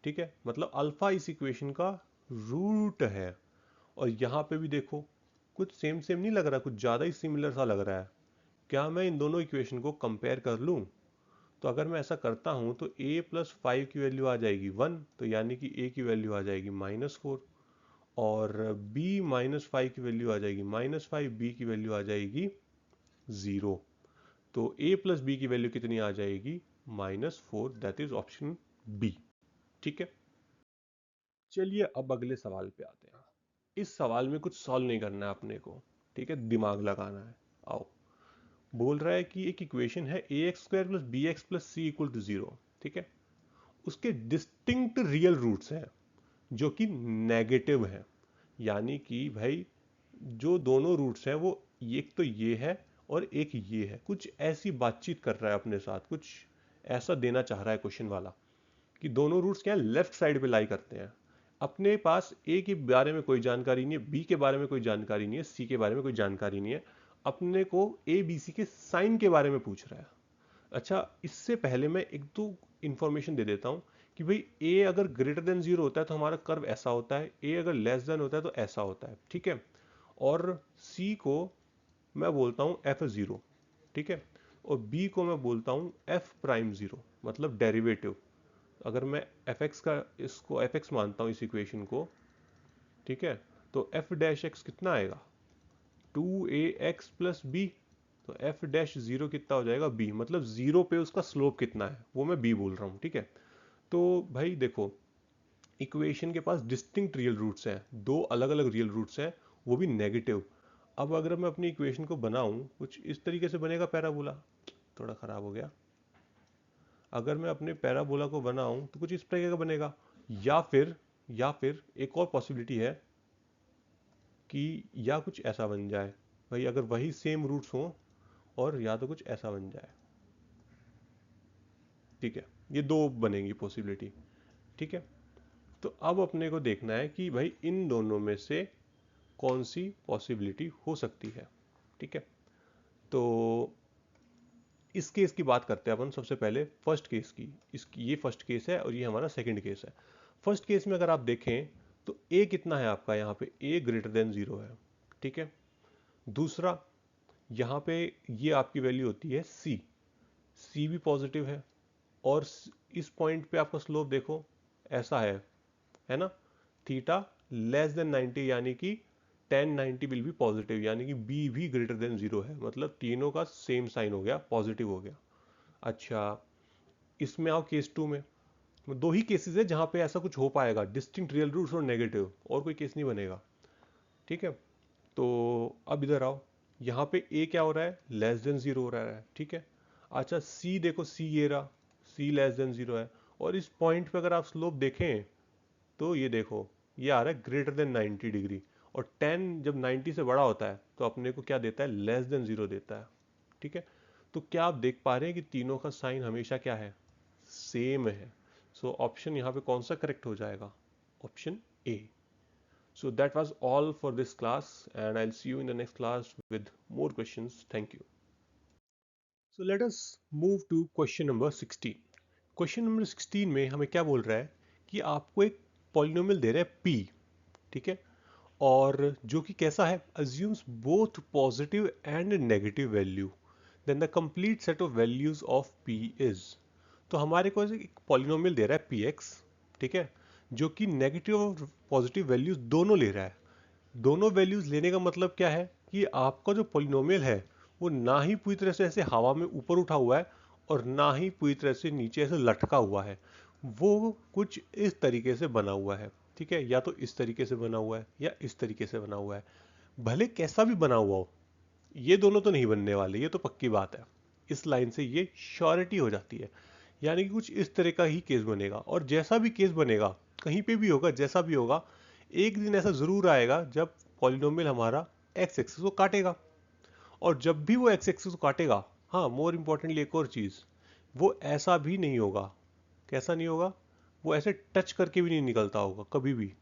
ठीक है, मतलब अल्फा इस इक्वेशन का रूट है। और यहाँ पे भी देखो कुछ सेम सेम नहीं लग रहा, कुछ ज़्यादा ही सिमिलर सा लग रहा है। क्या मैं इन दोनों इक्वेशन को कंपेयर कर लूँ? तो अगर मैं ऐसा करता हूँ तो a + 5 की वैल्यू आ जाएगी 1, तो यानी कि a की वैल्यू आ जाएगी -4, और b -5 की वैल्यू आ जाएगी -5, b की वैल्यू आ जाएगी 0। तो a + b की वैल्यू कितनी आ जाएगी, -4, दैट इज ऑप्शन बी। ठीक है, चलिए अब अगले सवाल पे आते हैं। इस सवाल में कुछ सॉल्व नहीं करना है अपने को, ठीक है, दिमाग लगाना है। आओ, बोल रहा है कि एक इक्वेशन है ax² + bx + c equal to 0, ठीक है। उसके डिस्टिंक्ट रियल रूट्स हैं जो कि नेगेटिव हैं, यानी कि भाई जो दोनों रूट्स हैं वो एक तो ये है और एक ये है। कुछ ऐसी बातचीत कर रहा है अपने साथ, कुछ ऐसा देना चाह रहा है क्वेश्चन वाला कि दोनों रूट्स क्या लेफ्ट साइड पे लाई करते हैं। अपने पास ए के बारे में कोई जानकारी नहीं है, बी के बारे में कोई जानकारी नहीं है, सी के बारे में कोई जानकारी नहीं है, अपने को ए बी सी के साइन के बारे में पूछ रहा है। अच्छा, इससे पहले मैं एक दो इंफॉर्मेशन दे देता हूं कि भाई ए अगर ग्रेटर देन 0 होता है तो हमारा कर्व ऐसा होता है, ए अगर लेस देन होता है तो ऐसा होता है, ठीक है। और सी को मैं बोलता हूं F0, ठीक है, और बी को मैं बोलता हूं F'0, मतलब डेरिवेटिव। अगर मैं fx का इसको fx मानता हूं इस इक्वेशन को, ठीक है, तो f डैश x कितना आएगा 2ax प्लस बी, तो f डैश 0 कितना हो जाएगा b, मतलब 0 पे उसका स्लोप कितना है वो मैं b बोल रहा हूं, ठीक है। तो भाई देखो, इक्वेशन के पास डिस्टिंक्ट रियल रूट्स हैं, दो अलग अलग रियल रूट्स हैं, वो भी नेगेटिव। अब अगर मैं अपनी इक्वेशन को बनाऊं कुछ इस तरीके से बनेगा पैराबोला, थोड़ा खराब हो गया। अगर मैं अपने पैराबोला को बनाऊं तो कुछ इस तरीके का बनेगा, या फिर एक और पॉसिबिलिटी है कि या कुछ ऐसा बन जाए, भाई अगर वही सेम रूट्स हों, और या तो कुछ ऐसा बन जाए, ठीक है। ये दो बनेंगी पॉसिबिलिटी, ठीक है। तो अब अपने को देखना है कि भाई इन दोनों में से कौन सी पॉसिबिलिटी हो सकती है, ठीक है। तो इस केस की बात करते हैं अपन सबसे पहले फर्स्ट केस की। इसकी ये फर्स्ट केस है और ये हमारा सेकंड केस है। फर्स्ट केस में अगर आप देखें तो a कितना है आपका, यहाँ पे a ग्रेटर देन 0 है, ठीक है। दूसरा, यहाँ पे ये आपकी वैल्यू होती है c भी पॉजिटिव है, और इस पॉइंट पे आपका स्लोप देखो ऐसा है ना, थीटा लेस देन 90, यानी कि tan 90 विल बी पॉजिटिव, यानी कि b भी ग्रेटर देन 0 है, मतलब तीनों का सेम साइन हो गया, पॉजिटिव हो गया। अच्छा, इसमें आओ केस 2 में, दो ही केसेस है जहां पे ऐसा कुछ हो पाएगा, डिस्टिंक्ट रियल रूट्स और नेगेटिव, और कोई केस नहीं बनेगा, ठीक है। तो अब इधर आओ, यहाँ पे a क्या हो रहा है, लेस देन 0 हो रहा है, ठीक है। अच्छा, c देखो, c ये रहा, c लेस देन 0 है, और इस पॉइंट पे अगर आप स्लोप देखें तो ये देखो ये आ रहा है ग्रेटर देन 90 डिग्री, और 10 जब 90 से बड़ा होता है तो अपने को क्या देता है, लेस देन 0 देता है, ठीक है। तो क्या आप देख पा रहे हैं कि तीनों का साइन हमेशा क्या है, सेम है। सो ऑप्शन यहाँ पे कौन सा करेक्ट हो जाएगा, option A. So that was all for this class, and I'll see you in the next class with more questions. Thank you. So let us move to question number 16. Question number 16 में हमें क्या बोल रहा है कि आपको एक polynomial दे रहा है p, ठीक है, और जो कि कैसा है, assumes both positive and negative value, then the complete set of values of p is। तो हमारे को एक पॉलिनोमियल दे रहा है px, ठीक है, जो कि नेगेटिव और पॉजिटिव वैल्यूज दोनों ले रहा है। दोनों वैल्यूज लेने का मतलब क्या है कि आपका जो पॉलिनोमियल है वो ना ही पूरी तरह से ऐसे हवा में ऊपर उठा हुआ है, और ना ही पूरी तरह से नीचे ऐसे लटका हुआ है, वो कुछ इस तरीके से बना हुआ है, ठीक है, या तो इस तरीके से बना हुआ है या इस तरीके से बना हुआ है। भले कैसा भी बना हुआ हो, ये दोनों तो नहीं बनने वाले, ये तो पक्की बात है। इस लाइन से ये श्योरिटी हो जाती है, यानी कि कुछ इस तरह का ही केस बनेगा, और जैसा भी केस बनेगा, कहीं पे भी होगा, जैसा भी होगा, एक दिन ऐसा जरूर आएगा जब पॉलिनोमियल हमारा एक्स एक्सिस को काटेगा। और जब भी वो एक्स एक्सिस को काटेगा, हाँ, मोर इंपॉर्टेंटली एक और चीज, वो ऐसा भी नहीं होगा, कैसा नहीं होगा, वो ऐसे टच करके भी नहीं निकलता होगा कभी भी,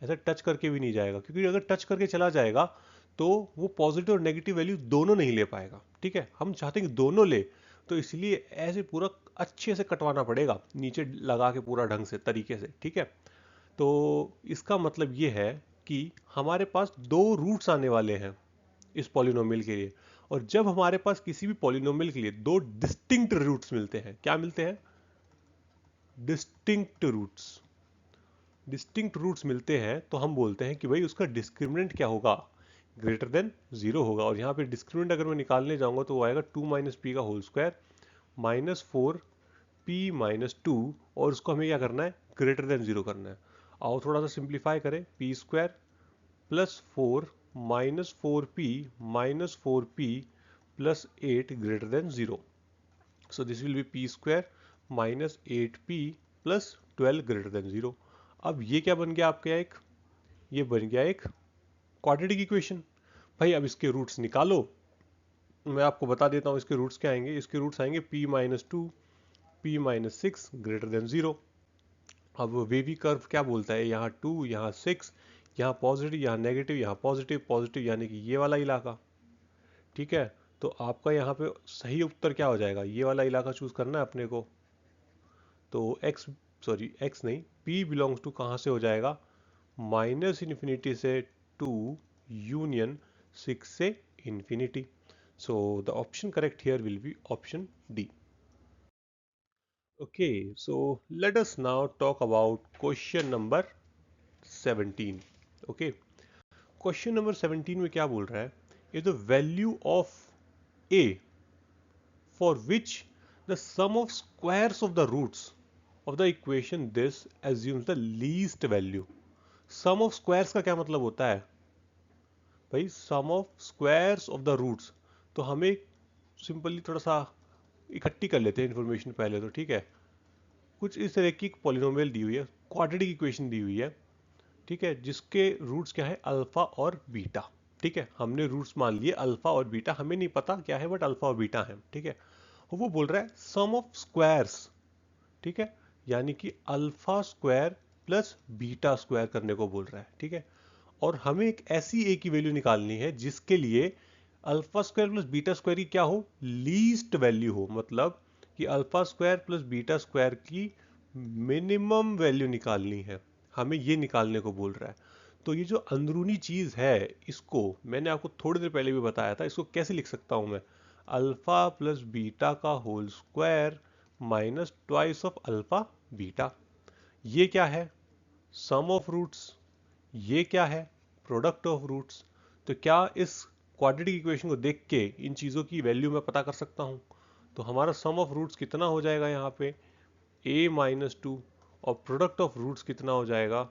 ऐसे टच करके भी नहीं जाएगा, क्योंकि अगर टच करके चला जाएगा तो वो पॉजिटिव और नेगेटिव वैल्यू दोनों नहीं ले पाएगा, ठीक है। हम चाहते हैं कि दोनों ले, तो इसलिए ऐसे पूरा अच्छे से कटवाना पड़ेगा, नीचे लगा के पूरा ढंग से तरीके से, ठीक है। तो इसका मतलब ये है कि हमारे पास दो रूट्स आने वाले हैं इस पॉलिनोमियल के लिए, और जब हमारे पास किसी भी पॉलिनोमियल के लिए दो डिस्टिंक्ट रूट्स मिलते हैं, क्या मिलते हैं, डिस्टिंक्ट रूट्स, डिस्टिंक्ट रूट्स मिलते हैं, तो हम बोलते हैं कि भाई उसका डिस्क्रिमिनेंट क्या होगा, ग्रेटर देन 0 होगा। और यहाँ पे डिस्क्रिमिनेंट अगर मैं निकालने जाऊंगा तो वो आएगा 2 माइनस पी का whole square minus 4 p minus 2, और उसको हमें क्या करना है, ग्रेटर देन 0 करना है। आओ थोड़ा सा सिंप्लीफाई करें, P square plus 4 minus 4p minus 4p plus 8 greater than 0। So this will be p square minus 8p plus 12 greater than 0। अब ये क्या बन गया आपका, एक ये बन गया एक क्वाड्रेटिक इक्वेशन। भाई अब इसके रूट्स निकालो, मैं आपको बता देता हूँ इसके रूट्स क्या आएंगे। इसके रूट्स आएंगे p minus 2 p minus 6 greater than 0। अब वेवी कर्व क्या बोलता है, यहाँ 2, यहाँ 6, यहाँ पॉजिटिव, यहाँ नेगेटिव, यहाँ पॉजिटिव पॉजिटिव, यानी कि ये वाला इलाका। ठीक है, तो आपका यहाँ पे सही उत्तर क्या हो जाएगा, ये वाला इलाका चूज करना है अपने को। तो एक्स नहीं, p बिलोंग्स टू कहाँ से हो जाएगा, माइनस इन्फिनिटी से 2 यूनियन 6 से infinity. So the option correct here will be option D. Okay, so let us now talk about question number 17. Okay, question number 17 में क्या बोल रहा है, is the value of a for which the sum of squares of the roots of the equation this assumes the least value. sum of squares का क्या मतलब होता है भाई, sum of squares of the roots। तो हमें simply थोड़ा सा इकट्ठी कर लेते हैं इन्फॉर्मेशन पहले तो, ठीक है। कुछ इस तरह की पॉलिनोमियल दी हुई है, क्वाड्रेटिक इक्वेशन दी हुई है, ठीक है, जिसके रूट्स क्या है, अल्फा और बीटा। ठीक है, हमने रूट्स मान लिए अल्फा और बीटा, हमें नहीं पता क्या है बट अल्फा और बीटा है। ठीक है, वो बोल रहा है सम ऑफ स्क्वायर्स, ठीक है, यानी कि alpha square plus beta square करने को बोल रहा है। ठीक है, और हमें एक ऐसी ए की वैल्यू निकालनी है जिसके लिए alpha square plus beta square की क्या हो, लीस्ट वैल्यू हो, मतलब कि alpha square plus beta square की मिनिमम वैल्यू निकालनी है, हमें ये निकालने को बोल रहा है। तो ये जो अंदरूनी चीज है, इसको मैंने आपको थोड़ी देर पहले भी बताया था, इसको कैसे लिख सकता हूं मैं, अल्फा प्लस बीटा का whole square minus twice of alpha beta. ये क्या है, सम ऑफ रूट्स, ये क्या है, प्रोडक्ट ऑफ रूट्स। तो क्या इस क्वाड्रेटिक इक्वेशन को देख के इन चीज़ों की वैल्यू मैं पता कर सकता हूँ। तो हमारा सम ऑफ रूट्स कितना हो जाएगा यहाँ पे, a माइनस 2, और प्रोडक्ट ऑफ रूट्स कितना हो जाएगा,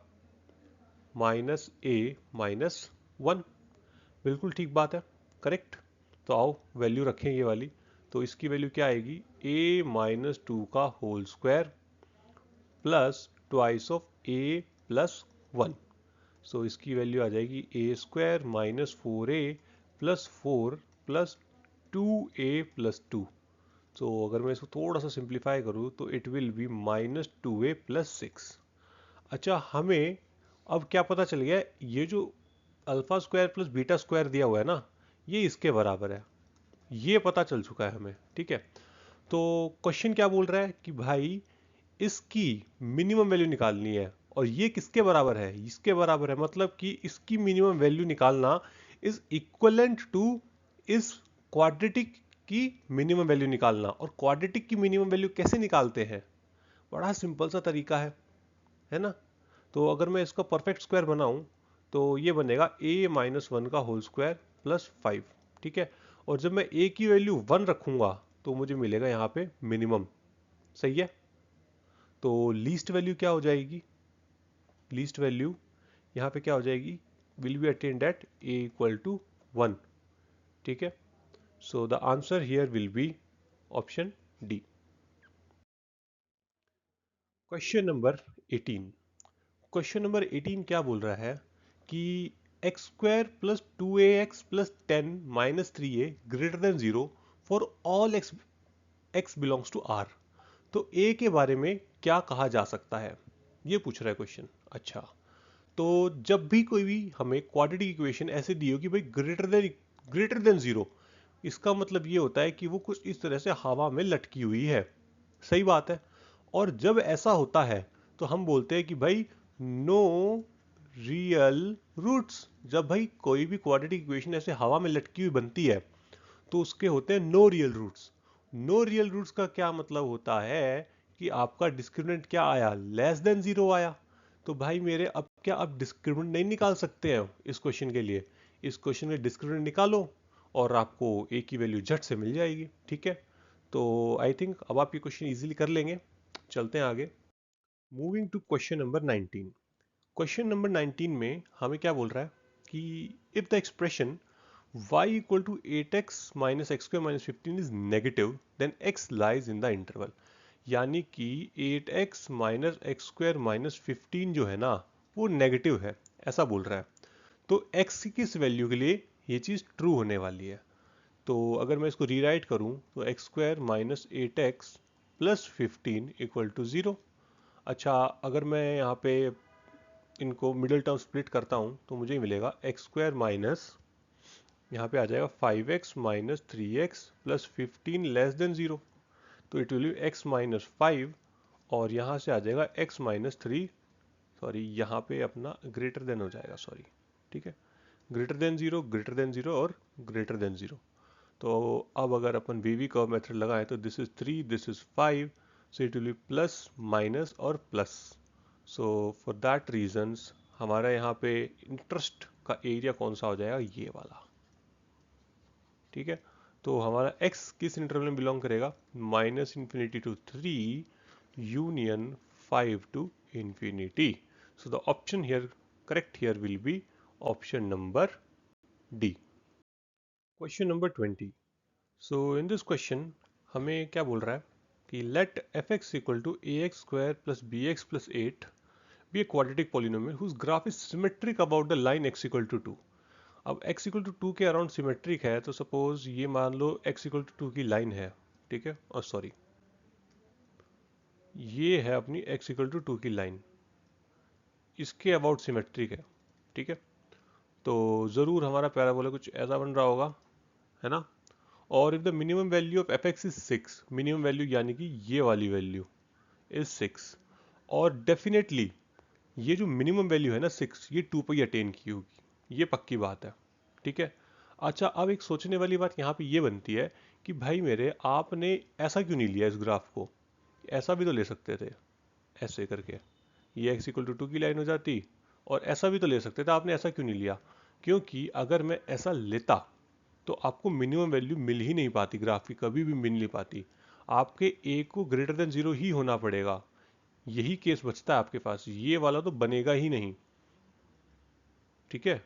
माइनस a माइनस 1। बिल्कुल ठीक बात है, करेक्ट। तो आओ वैल्यू रखें ये वाली, तो इसकी वैल्यू क्या आएगी, a माइनस 2 का whole square plus twice of a plus 1। So इसकी वैल्यू आ जाएगी A square minus 4a plus 4 plus 2a+2। तो अगर मैं इसको थोड़ा सा सिंप्लीफाई करूँ तो इट विल बी -2a+6। अच्छा, हमें अब क्या पता चल गया, ये जो alpha square plus beta square दिया हुआ है ना, ये इसके बराबर है, ये पता चल चुका है हमें। ठीक है, तो क्वेश्चन क्या बोल रहा है कि भाई इसकी मिनिमम वैल्यू निकालनी है, और ये किसके बराबर है, इसके बराबर है, मतलब कि इसकी मिनिमम वैल्यू निकालना इज इक्वलेंट टू इस क्वाड्रेटिक की मिनिमम वैल्यू निकालना। और क्वाड्रेटिक की मिनिमम वैल्यू कैसे निकालते हैं, बड़ा सिंपल सा तरीका है ना। तो अगर मैं इसका परफेक्ट स्क्वायर बनाऊं तो ये बनेगा a-1 का होल स्क्वायर प्लस 5। ठीक है, और जब मैं a की वैल्यू 1 रखूंगा तो मुझे मिलेगा यहाँ पे मिनिमम। सही है, तो लीस्ट वैल्यू क्या हो जाएगी, लीस्ट वैल्यू यहाँ पे क्या हो जाएगी, will be attained at a equal to 1। ठीक है, so the answer here will be option D. Question number 18। Question number 18 क्या बोल रहा है कि x square plus 2ax plus 10 minus 3a greater than 0 for all x belongs to R. तो a के बारे में क्या कहा जा सकता है, ये पूछ रहा है क्वेश्चन। अच्छा, तो जब भी कोई भी हमें क्वाड्रेटिक इक्वेशन ऐसे दी हो कि भाई ग्रेटर देन 0, इसका मतलब ये होता है कि वो कुछ इस तरह से हवा में लटकी हुई है। सही बात है, और जब ऐसा होता है तो हम बोलते हैं कि भाई नो रियल रूट्स। जब भाई कोई भी क्वाड्रेटिक इक्वेशन ऐसे हवा में लटकी हुई बनती है तो उसके होते हैं no real roots. No real roots का क्या मतलब होता है कि आपका डिस्क्रिमिनेंट क्या आया, लेस देन 0 आया। तो भाई मेरे अब क्या आप डिस्क्रिमिनेंट नहीं निकाल सकते हैं इस क्वेश्चन के लिए, इस क्वेश्चन में डिस्क्रिमिनेंट निकालो और आपको ए की वैल्यू झट से मिल जाएगी। ठीक है, तो आई थिंक अब आप ये क्वेश्चन इजीली कर लेंगे। चलते हैं आगे, moving to question number 19। Question number 19 में हमें क्या बोल रहा है कि if the expression y equal to 8x minus x square minus 15 is negative then x lies in the interval. यानी कि 8x minus x square minus 15 जो है ना वो नेगेटिव है, ऐसा बोल रहा है। तो x की किस वैल्यू के लिए ये चीज़ ट्रू होने वाली है। तो अगर मैं इसको रीराइट करूं तो x square minus 8x plus 15 equal to 0। अच्छा, अगर मैं यहाँ पे इनको मिडिल टर्म स्प्लिट करता हूँ तो मुझे मिलेगा एक्स स्क्वायर माइनस, यहाँ पे आ जाएगा 5x minus 3x plus 15 less than 0, तो it will be x minus 5, और यहाँ से आ जाएगा x माइनस 3, सॉरी यहाँ पे अपना ग्रेटर देन हो जाएगा, सॉरी, ठीक है, ग्रेटर देन 0 और ग्रेटर देन 0। तो अब अगर अपन वी कर्व मेथड लगाएं तो this is 3, this is 5, so it will be plus minus और plus. So for that reasons हमारा यहाँ पे इंटरेस्ट का एरिया कौन सा हो जाएगा, ये वाला, ठीक है। तो हमारा x किस इंटरवल में बिलोंग करेगा, minus infinity to 3 union 5 to infinity. So the option here, correct here will be option number D. Question number 20. So in this question हमें क्या बोल रहा है कि let fx equal to ax square plus bx plus 8 be a quadratic polynomial whose graph is symmetric about the line x equal to 2. अब x equal to 2 के around symmetric है, तो सपोज ये मान लो x equal to 2 की line है, ठीक है, और सॉरी ये है अपनी x equal to 2 की लाइन, इसके अबाउट सिमेट्रिक है, ठीक है। तो ज़रूर हमारा पैराबोला कुछ ऐसा बन रहा होगा, है ना। और if the minimum value of F x is 6, minimum value यानी कि ये वाली वैल्यू इज 6, और डेफिनेटली ये जो मिनिमम वैल्यू है ना 6, ये 2 पे अटेन की होगी, ये पक्की बात है, ठीक है। अच्छा, अब एक सोचने वाली बात यहाँ पे ये बनती है कि भाई मेरे आपने ऐसा क्यों नहीं लिया इस ग्राफ को, ऐसा भी तो ले सकते थे, ऐसे करके ये x इक्वल टू 2 की लाइन हो जाती, और ऐसा भी तो ले सकते थे, आपने ऐसा क्यों नहीं लिया, क्योंकि अगर मैं ऐसा लेता तो आपको मिनिमम वैल्यू मिल ही नहीं पाती, ग्राफ की कभी भी मिल नहीं पाती, आपके a को ग्रेटर देन 0 ही होना पड़ेगा, यही केस बचता है आपके पास, ये वाला तो बनेगा ही नहीं, ठीक है।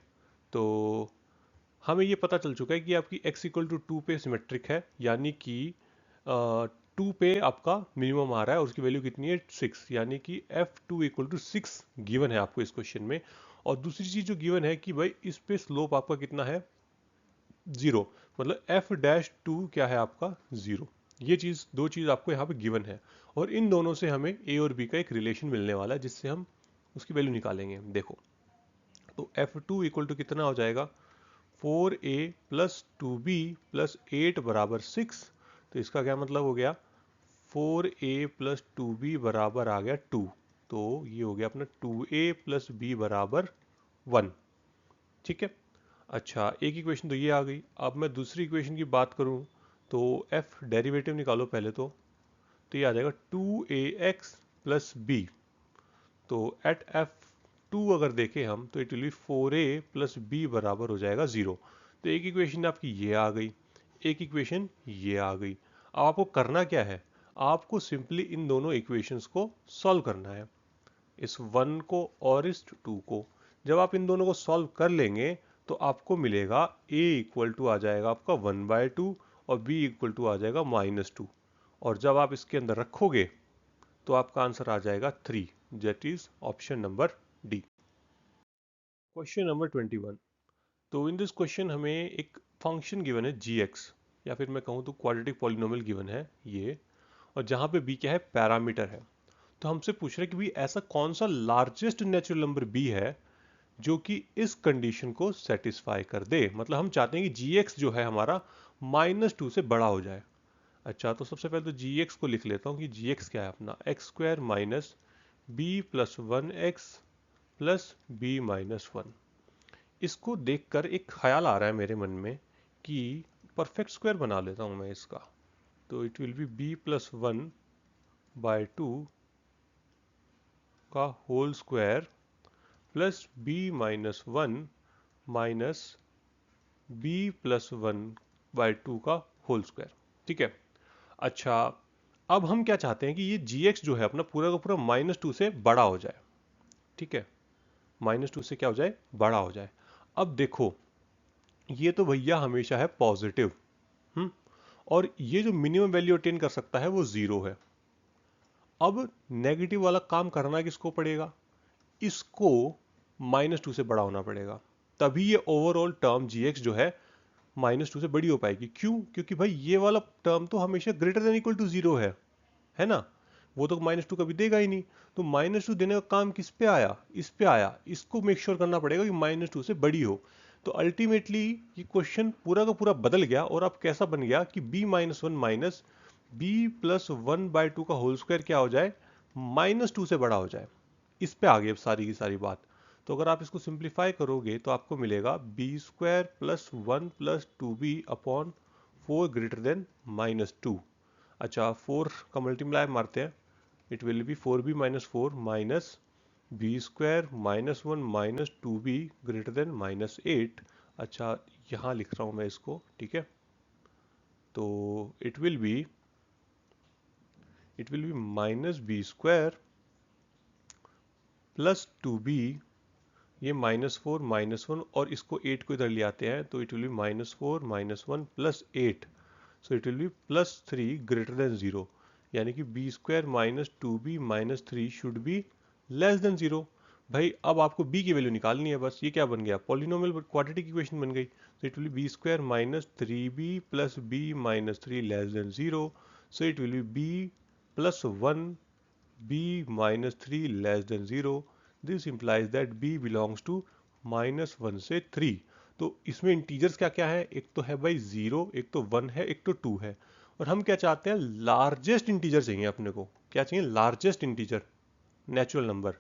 तो हमें ये पता चल चुका है कि आपकी x इक्वल टू 2 पे सिमेट्रिक है, यानी कि 2 पे आपका मिनिमम आ रहा है और उसकी वैल्यू कितनी है 6, यानी कि f2 इक्वल टू 6 गिवन है आपको इस क्वेश्चन में। और दूसरी चीज जो गिवन है कि भाई इस पे स्लोप आपका कितना है 0, मतलब f डैश 2 क्या है आपका 0, ये चीज, दो चीज आपको यहाँ पे गिवन है, और इन दोनों से हमें a और b का एक रिलेशन मिलने वाला है जिससे हम उसकी वैल्यू निकालेंगे। देखो, तो f2 इक्वल टू कितना हो जाएगा 4a प्लस 2b प्लस 8 बराबर 6, तो इसका क्या मतलब हो गया 4a प्लस 2b बराबर आ गया 2, तो ये हो गया अपना 2a प्लस b बराबर 1, ठीक है। अच्छा, एक इक्वेशन तो ये आ गई, अब मैं दूसरी इक्वेशन की बात करूं तो f डेरिवेटिव निकालो पहले, तो ये आ जाएगा 2ax प्लस b, तो एट f2 अगर देखें हम तो it will B 4a plus b बराबर हो जाएगा 0। तो एक इक्वेशन आपकी ये आ गई, एक इक्वेशन ये आ गई। अब आपको करना क्या है, आपको सिंपली इन दोनों इक्वेशंस को सॉल्व करना है, इस 1 को और इस 2 को। जब आप इन दोनों को सॉल्व कर लेंगे तो आपको मिलेगा a इक्वल टू आ जाएगा आपका 1/2 और b इक्वल टू आ जाएगा -2, और जब आप इसके अंदर रखोगे तो आपका आंसर आ जाएगा 3, that is option number D. Question number 21। तो इन दिस क्वेश्चन हमें एक फंक्शन गिवन है gx, या फिर मैं कहूँ तो क्वाड्रेटिक पॉलिनोमियल गिवन है ये, और जहाँ पे b क्या है, पैरामीटर है। तो हमसे पूछ रहे हैं कि भाई ऐसा कौन सा लार्जेस्ट नेचुरल नंबर b है जो कि इस कंडीशन को सेटिस्फाई कर दे, मतलब हम चाहते हैं कि gx जो है हमारा -2 से बड़ा हो जाए। अच्छा, तो सबसे पहले तो gx को लिख लेता हूँ कि gx क्या है अपना x square minus b plus 1x plus b minus 1। इसको देखकर एक ख्याल आ रहा है मेरे मन में कि परफेक्ट स्क्वायर बना लेता हूँ मैं इसका, तो it will B B plus 1/2 का whole square plus b minus 1 minus b plus 1/2 का होल स्क्वायर, ठीक है। अच्छा, अब हम क्या चाहते हैं कि ये gx जो है अपना पूरा का पूरा -2 से बड़ा हो जाए, ठीक है, -2 से क्या हो जाए, बड़ा हो जाए। अब देखो, ये तो भैया हमेशा है पॉजिटिव, और ये जो मिनिमम वैल्यू अटेन कर सकता है वो 0 है। अब नेगेटिव वाला काम करना किसको पड़ेगा, इसको -2 से बड़ा होना पड़ेगा, तभी ये ओवरऑल टर्म gx जो है -2 से बड़ी हो पाएगी। क्यों, क्योंकि भाई ये वाला टर्म तो हमेशा ग्रेटर देन इक्वल टू 0 है ना। वो तो -2 कभी देगा ही नहीं। तो -2 देने का काम किस पे आया, इस पे आया। इसको मेक श्योर करना पड़ेगा कि -2 से बड़ी हो। तो अल्टीमेटली ये क्वेश्चन पूरा का पूरा बदल गया, और अब कैसा बन गया कि b-1 माइनस b+1/2 का होल स्क्वायर क्या हो जाए, -2 से बड़ा हो जाए। इस पे आ गई अब सारी की सारी बात। तो अगर आप इसको सिंप्लीफाई करोगे तो आपको मिलेगा b² + 1 + 2b/4 ग्रेटर देन -2। अच्छा, 4 का मल्टीप्लाई मारते हैं, it will B 4b-4 minus b² - 1 - 2b greater than -8। अच्छा, यहाँ लिख रहा हूँ मैं इसको, ठीक है। तो it will B -b² + 2b, ये -4 - 1, और इसको 8 को इधर ले आते हैं तो it will be -4 - 1 + 8, so it will B +3 greater than 0, यानी कि b² - 2b - 3 should be less than 0। भाई अब आपको b की वैल्यू निकालनी है बस। ये क्या बन गया, पॉलिनोमियल क्वाड्रेटिक इक्वेशन बन गई। तो it will B b² - 3b + b - 3 less than 0, so it will B b+1 b - 3 less than 0। This implies that b belongs to -1 से 3। तो इसमें इंटीजर्स क्या क्या है, एक तो है भाई 0, एक तो 1 है, एक तो 2 है। और हम क्या चाहते हैं, लार्जेस्ट इंटीजर चाहिए अपने को। क्या चाहिए, लार्जेस्ट इंटीजर, नेचुरल नंबर।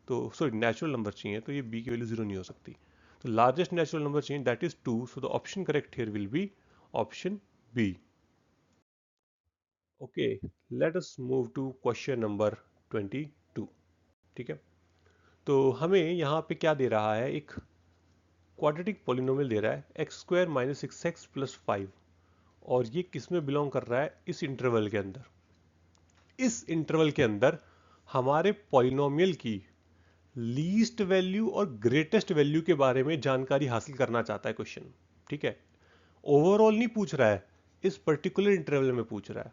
तो सॉरी, नेचुरल नंबर चाहिए, तो ये b की वैल्यू 0 नहीं हो सकती। तो लार्जेस्ट नेचुरल नंबर चाहिए, that is 2। So the option correct here will be option B. Okay, let us move to question number 22। ठीक है, तो हमें यहाँ पे क्या दे रहा है, एक क्वाड्रेटिक पॉलिनोमियल दे रहा है x² - 6x + 5, और ये किस में बिलोंग कर रहा है, इस इंटरवल के अंदर। इस इंटरवल के अंदर हमारे पॉलिनोमियल की लीस्ट वैल्यू और ग्रेटेस्ट वैल्यू के बारे में जानकारी हासिल करना चाहता है क्वेश्चन। ठीक है, ओवरऑल नहीं पूछ रहा है, इस पर्टिकुलर इंटरवल में पूछ रहा है।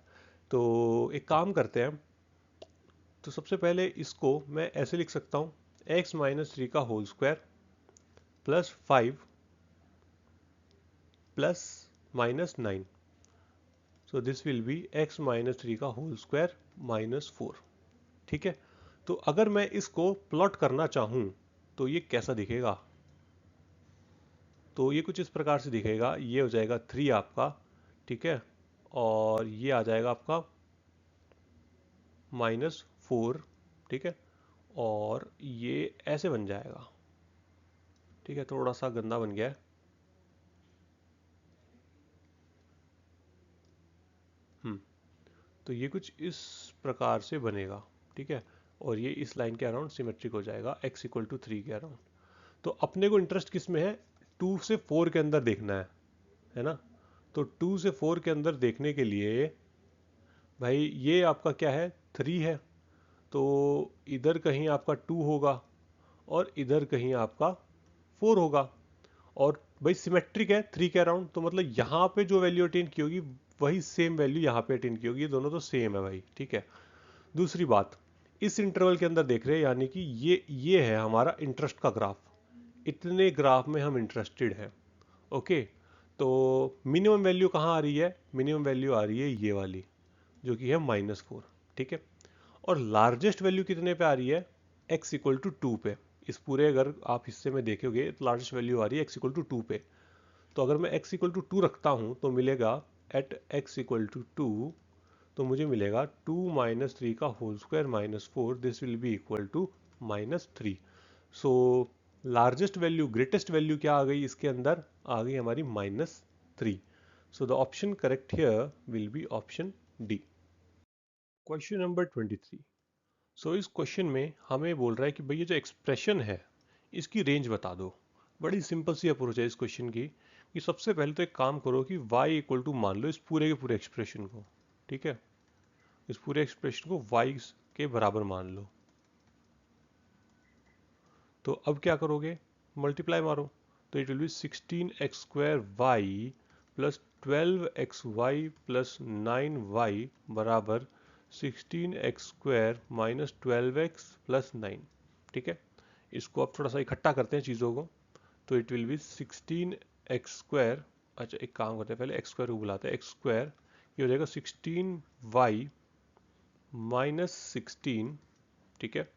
तो एक काम करते हैं, तो सबसे पहले इसको मैं ऐसे लिख सकता हूँ, x - 3 का whole square + 5 + -9। So this will be x - 3 का होल स्क्वायर -4। ठीक है, तो अगर मैं इसको प्लॉट करना चाहूँ तो ये कैसा दिखेगा, तो ये कुछ इस प्रकार से दिखेगा। ये हो जाएगा 3 आपका, ठीक है, और ये आ जाएगा आपका -4, ठीक है, और ये ऐसे बन जाएगा। ठीक है, थोड़ा सा गंदा बन गया है। तो ये कुछ इस प्रकार से बनेगा, ठीक है, और ये इस लाइन के अराउंड सिमेट्रिक हो जाएगा, x = 3 के अराउंड। तो अपने को इंटरेस्ट किस में है, 2 से 4 के अंदर देखना है ना। तो 2 से 4 के अंदर देखने के लिए भाई ये आपका क्या है, 3 है, तो इधर कहीं आपका 2 होगा और इधर कहीं आपका 4 होगा। और भाई सिमेट्रिक है 3 के अराउंड, तो मतलब यहाँ पे जो वैल्यू अटेन की होगी वही सेम वैल्यू यहाँ पे अटेन की होगी, ये दोनों तो सेम है भाई। ठीक है, दूसरी बात, इस इंटरवल के अंदर देख रहे हैं, यानी कि ये है हमारा इंटरेस्ट का ग्राफ। इतने ग्राफ में हम इंटरेस्टेड हैं। ओके, तो मिनिमम वैल्यू कहाँ आ रही है, मिनिमम वैल्यू आ रही है ये वाली, जो कि है -4। ठीक है, और लार्जेस्ट वैल्यू कितने पे आ रही है, x = 2 पे। इस पूरे अगर आप हिस्से में देखोगे तो लार्जेस्ट वैल्यू आ रही है x = 2 पे। तो अगर मैं x = 2 रखता हूँ तो मिलेगा एट x = 2, तो मुझे मिलेगा 2 - 3 का whole square -4, this will be equal to -3। So largest value, greatest value क्या आ गई इसके अंदर, आ गई हमारी -3। So the option correct here will be option D. Question number 23। So इस क्वेश्चन में हमें बोल रहा है कि भैया जो एक्सप्रेशन है इसकी रेंज बता दो। बड़ी सिंपल सी अप्रोच है इस क्वेश्चन की, कि सबसे पहले तो एक काम करो कि y = मान लो इस पूरे के पूरे एक्सप्रेशन को। ठीक है, इस पूरे एक्सप्रेशन को y के बराबर मान लो। तो अब क्या करोगे, मल्टीप्लाई मारो, तो it will B 16x² y + 12xy + 9y बराबर 16x² - 12x + 9। ठीक है, इसको अब थोड़ा सा इकट्ठा करते हैं चीज़ों को। तो इट विल बी 16x², अच्छा एक काम करते हैं, पहले x² को बुलाते हैं, x², ये हो जाएगा 16y -16, ठीक है,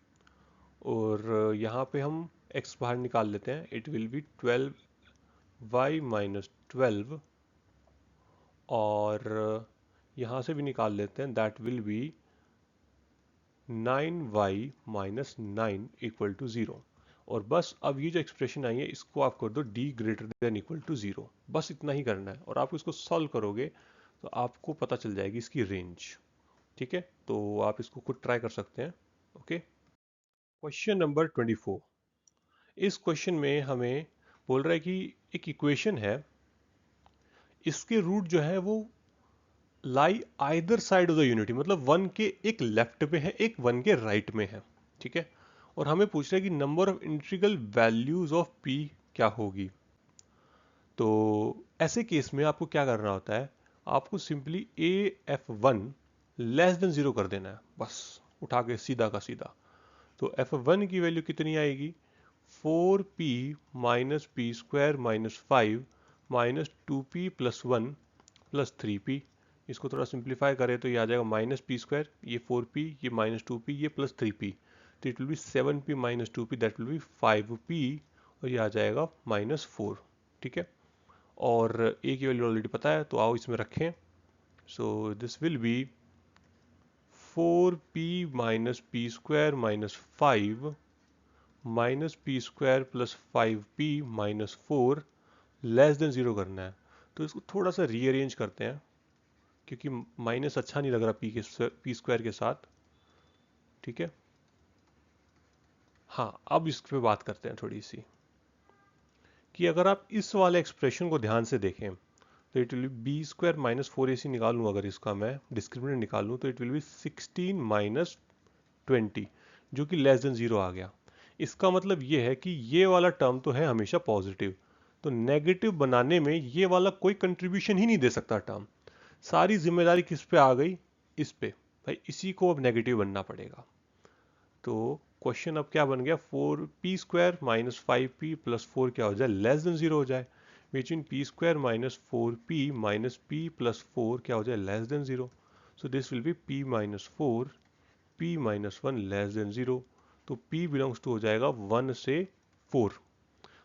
और यहाँ पे हम x बाहर निकाल लेते हैं, इट विल बी 12y - 12, और यहाँ से भी निकाल लेते हैं, दैट विल बी 9y - 9 = 0। और बस अब ये जो एक्सप्रेशन आई है इसको आप कर दो d > 0, बस इतना ही करना है, और आप इसको सॉल्व करोगे तो आपको पता चल जाएगी इसकी रेंज। ठीक है, तो आप इसको खुद ट्राई कर सकते हैं। Okay, question number 24। इस क्वेश्चन में हमें बोल रहा है कि एक इक्वेशन है, इसके रूट जो है वो lie either side of the unity, मतलब वन के एक लेफ्ट में है, एक वन के राइट में है। ठीक है, और हमें पूछ रहा है कि number of integral values of p क्या होगी। तो ऐसे केस में आपको क्या करना होता है, आपको सिंपली AF1 लेस देन 0 कर देना है, बस उठा के सीधा का सीधा। तो F1 की वैल्यू कितनी आएगी, 4p - p² - 5 -2p + 1 + 3p। इसको थोड़ा सिंप्लीफाई करें तो ये आ जाएगा -p², ये 4p, ये -2p, ये +3p, तो it will B 7p - 2p, that will B 5p, और ये आ जाएगा -4। ठीक है, और a की वैल्यू ऑलरेडी पता है, तो आओ इसमें रखें। सो this will B 4p - p² - 5 -p² + 5p - 4 less than 0 करना है। तो इसको थोड़ा सा रीअरेंज करते हैं, क्योंकि माइनस अच्छा नहीं लग रहा p² के साथ। ठीक है, हाँ, अब इस पे बात करते हैं थोड़ी सी, कि अगर आप इस वाले एक्सप्रेशन को ध्यान से देखें तो it will B b² - 4ac निकालूँ, अगर इसका मैं डिस्क्रिमिनेंट निकालूँ तो इट विल बी 16 - 20, जो कि लेस देन 0 आ गया। इसका मतलब ये है कि ये वाला टर्म तो है हमेशा पॉजिटिव, तो नेगेटिव बनाने में ये वाला कोई कंट्रीब्यूशन ही नहीं दे सकता टर्म। सारी जिम्मेदारी किस पे आ गई, इस पे, भाई इसी को अब नेगेटिव बनना पड़ेगा। तो क्वेश्चन अब क्या बन गया, 4p² - 5p + 4 क्या हो जाए, लेस देन 0 हो जाए, विच इन p² - 4p - p + 4 क्या हो जाए, less than 0। So this will be p - 4 p - 1 less than 0। तो p बिलोंग्स टू हो जाएगा 1 से 4।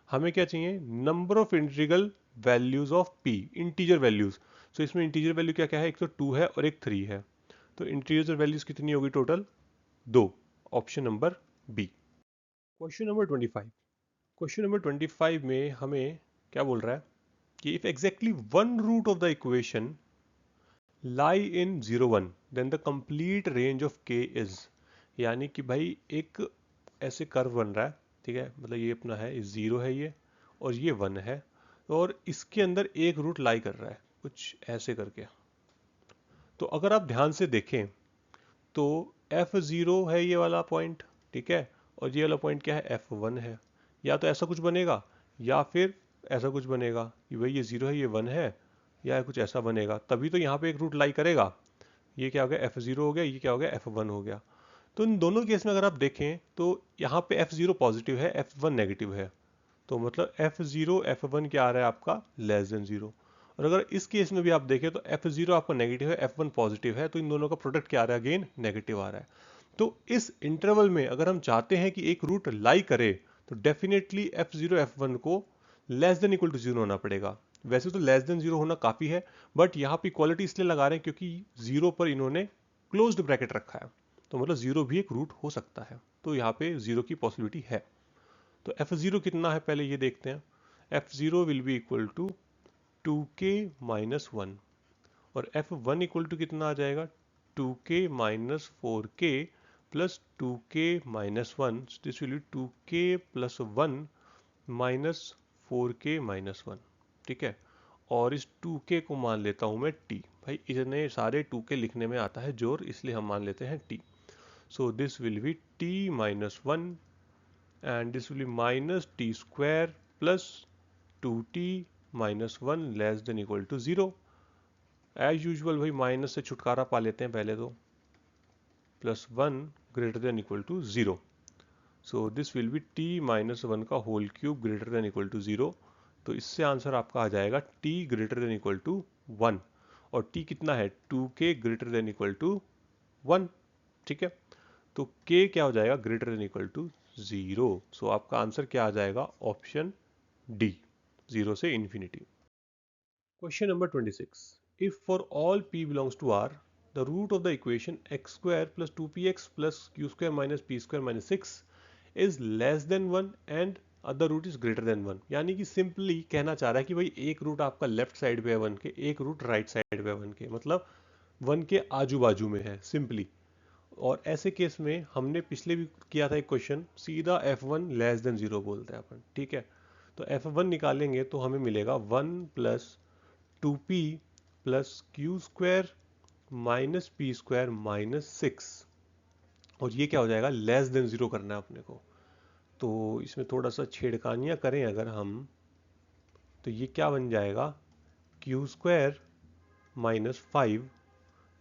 हमें क्या चाहिए, number of integral values of p, integer values. So इसमें इंटीजर वैल्यू क्या क्या है, एक तो 2 है और एक 3 है, तो इंटीजर वैल्यूज कितनी होगी total, 2, option number B. Question number 25। Question number 25 में हमें क्या बोल रहा है कि if exactly one root of the equation lie in 0 1 then the complete range of k is, यानी कि भाई एक ऐसे कर्व बन रहा है, ठीक है, मतलब ये अपना है, 0 है ये, और ये 1 है, और इसके अंदर एक रूट लाई कर रहा है कुछ ऐसे करके। तो अगर आप ध्यान से देखें तो F0 है ये वाला पॉइंट, ठीक है, और ये वाला पॉइंट क्या है, F1 है। या तो ऐसा कुछ बनेगा, या फिर ऐसा कुछ बनेगा कि भाई ये 0 है, ये 1 है, या कुछ ऐसा बनेगा, तभी तो यहाँ पे एक रूट लाई करेगा। ये क्या हो गया, F0 हो गया, ये क्या हो गया, F1 हो गया। तो इन दोनों केस में अगर आप देखें तो यहाँ पे F0 पॉजिटिव है, F1 नेगेटिव है, तो मतलब F0 F1 क्या आ रहा है आपका, लेस देन 0। और अगर इस केस में भी आप देखें तो F0 आपका नेगेटिव है, F1 पॉजिटिव है, तो इन दोनों का प्रोडक्ट क्या आ रहा है, अगेन नेगेटिव आ रहा है। तो इस इंटरवल में अगर हम चाहते हैं कि एक रूट लाई करे तो डेफिनेटली F0 F1 को लेस देन इक्वल टू 0 होना पड़ेगा। वैसे तो लेस देन 0 होना काफी है, बट यहाँ पे इक्वालिटी इसलिए लगा रहे हैं क्योंकि 0 पर इन्होंने क्लोज्ड ब्रैकेट रखा है, तो मतलब 0 भी एक रूट हो सकता है, तो यहाँ पे 0 की पॉसिबिलिटी है। तो F0 कितना है पहले ये देखते हैं, F0 will be equal to 2k - 1, और F1 इक्वल टू कितना आ जाएगा, 2k - 4k plus 2k - 1, this will B 2k + 1 - 4k - 1। ठीक है, और इस 2k को मान लेता हूं मैं t, भाई इतने सारे 2k लिखने में आता है जोर, इसलिए हम मान लेते हैं t। So this will be t - 1, and this will be minus t square plus 2t minus 1 less than equal to 0। As usual भाई माइनस से छुटकारा पा लेते हैं पहले तो, plus 1 greater than equal to 0। So this will be t - 1 का whole cube greater than equal to 0। तो इससे आंसर आपका आ जाएगा t greater than equal to 1, और t कितना है, 2k greater than equal to 1। ठीक है, तो k क्या हो जाएगा, ग्रेटर देन इक्वल टू 0। सो आपका आंसर क्या आ जाएगा, ऑप्शन डी, 0 से infinity. Question number 26, if for all p belongs to r the root of the equation x square plus 2px plus q square minus p square minus 6 is less than 1 and other root is greater than 1। यानी कि simply कहना चाह रहा है कि भाई एक root आपका लेफ्ट साइड पे है 1 के, एक रूट राइट साइड पे है 1 के, मतलब 1 के आजू बाजू में है सिंपली। और ऐसे केस में हमने पिछले भी किया था एक क्वेश्चन, सीधा f1 लेस देन 0 बोलते हैं अपन, ठीक है। तो f1 निकालेंगे तो हमें मिलेगा 1 plus 2p plus Q square minus P square minus 6, और ये क्या हो जाएगा, लेस देन 0 करना है अपने को। तो इसमें थोड़ा सा छेड़खानियाँ करें अगर हम, तो ये क्या बन जाएगा, q square minus 5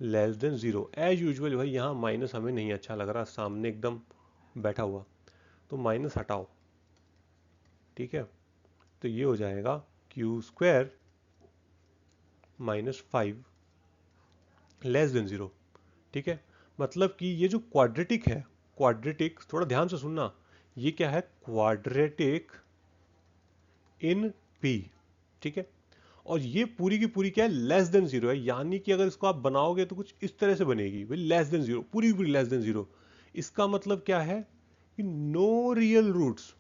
less than 0। As usual भाई यहाँ माइनस हमें नहीं अच्छा लग रहा, सामने एकदम बैठा हुआ, तो माइनस हटाओ, ठीक है। तो ये हो जाएगा q square minus 5 less than 0, ठीक है। मतलब कि ये जो क्वाड्रेटिक है, क्वाड्रेटिक थोड़ा ध्यान से सुनना, ये क्या है, क्वाड्रेटिक इन पी, ठीक है। और ये पूरी की पूरी क्या है, लेस देन 0 है। यानी कि अगर इसको आप बनाओगे तो कुछ इस तरह से बनेगी भाई, लेस देन 0, पूरी की पूरी लेस देन 0। इसका मतलब क्या है कि नो रियल रूट्स।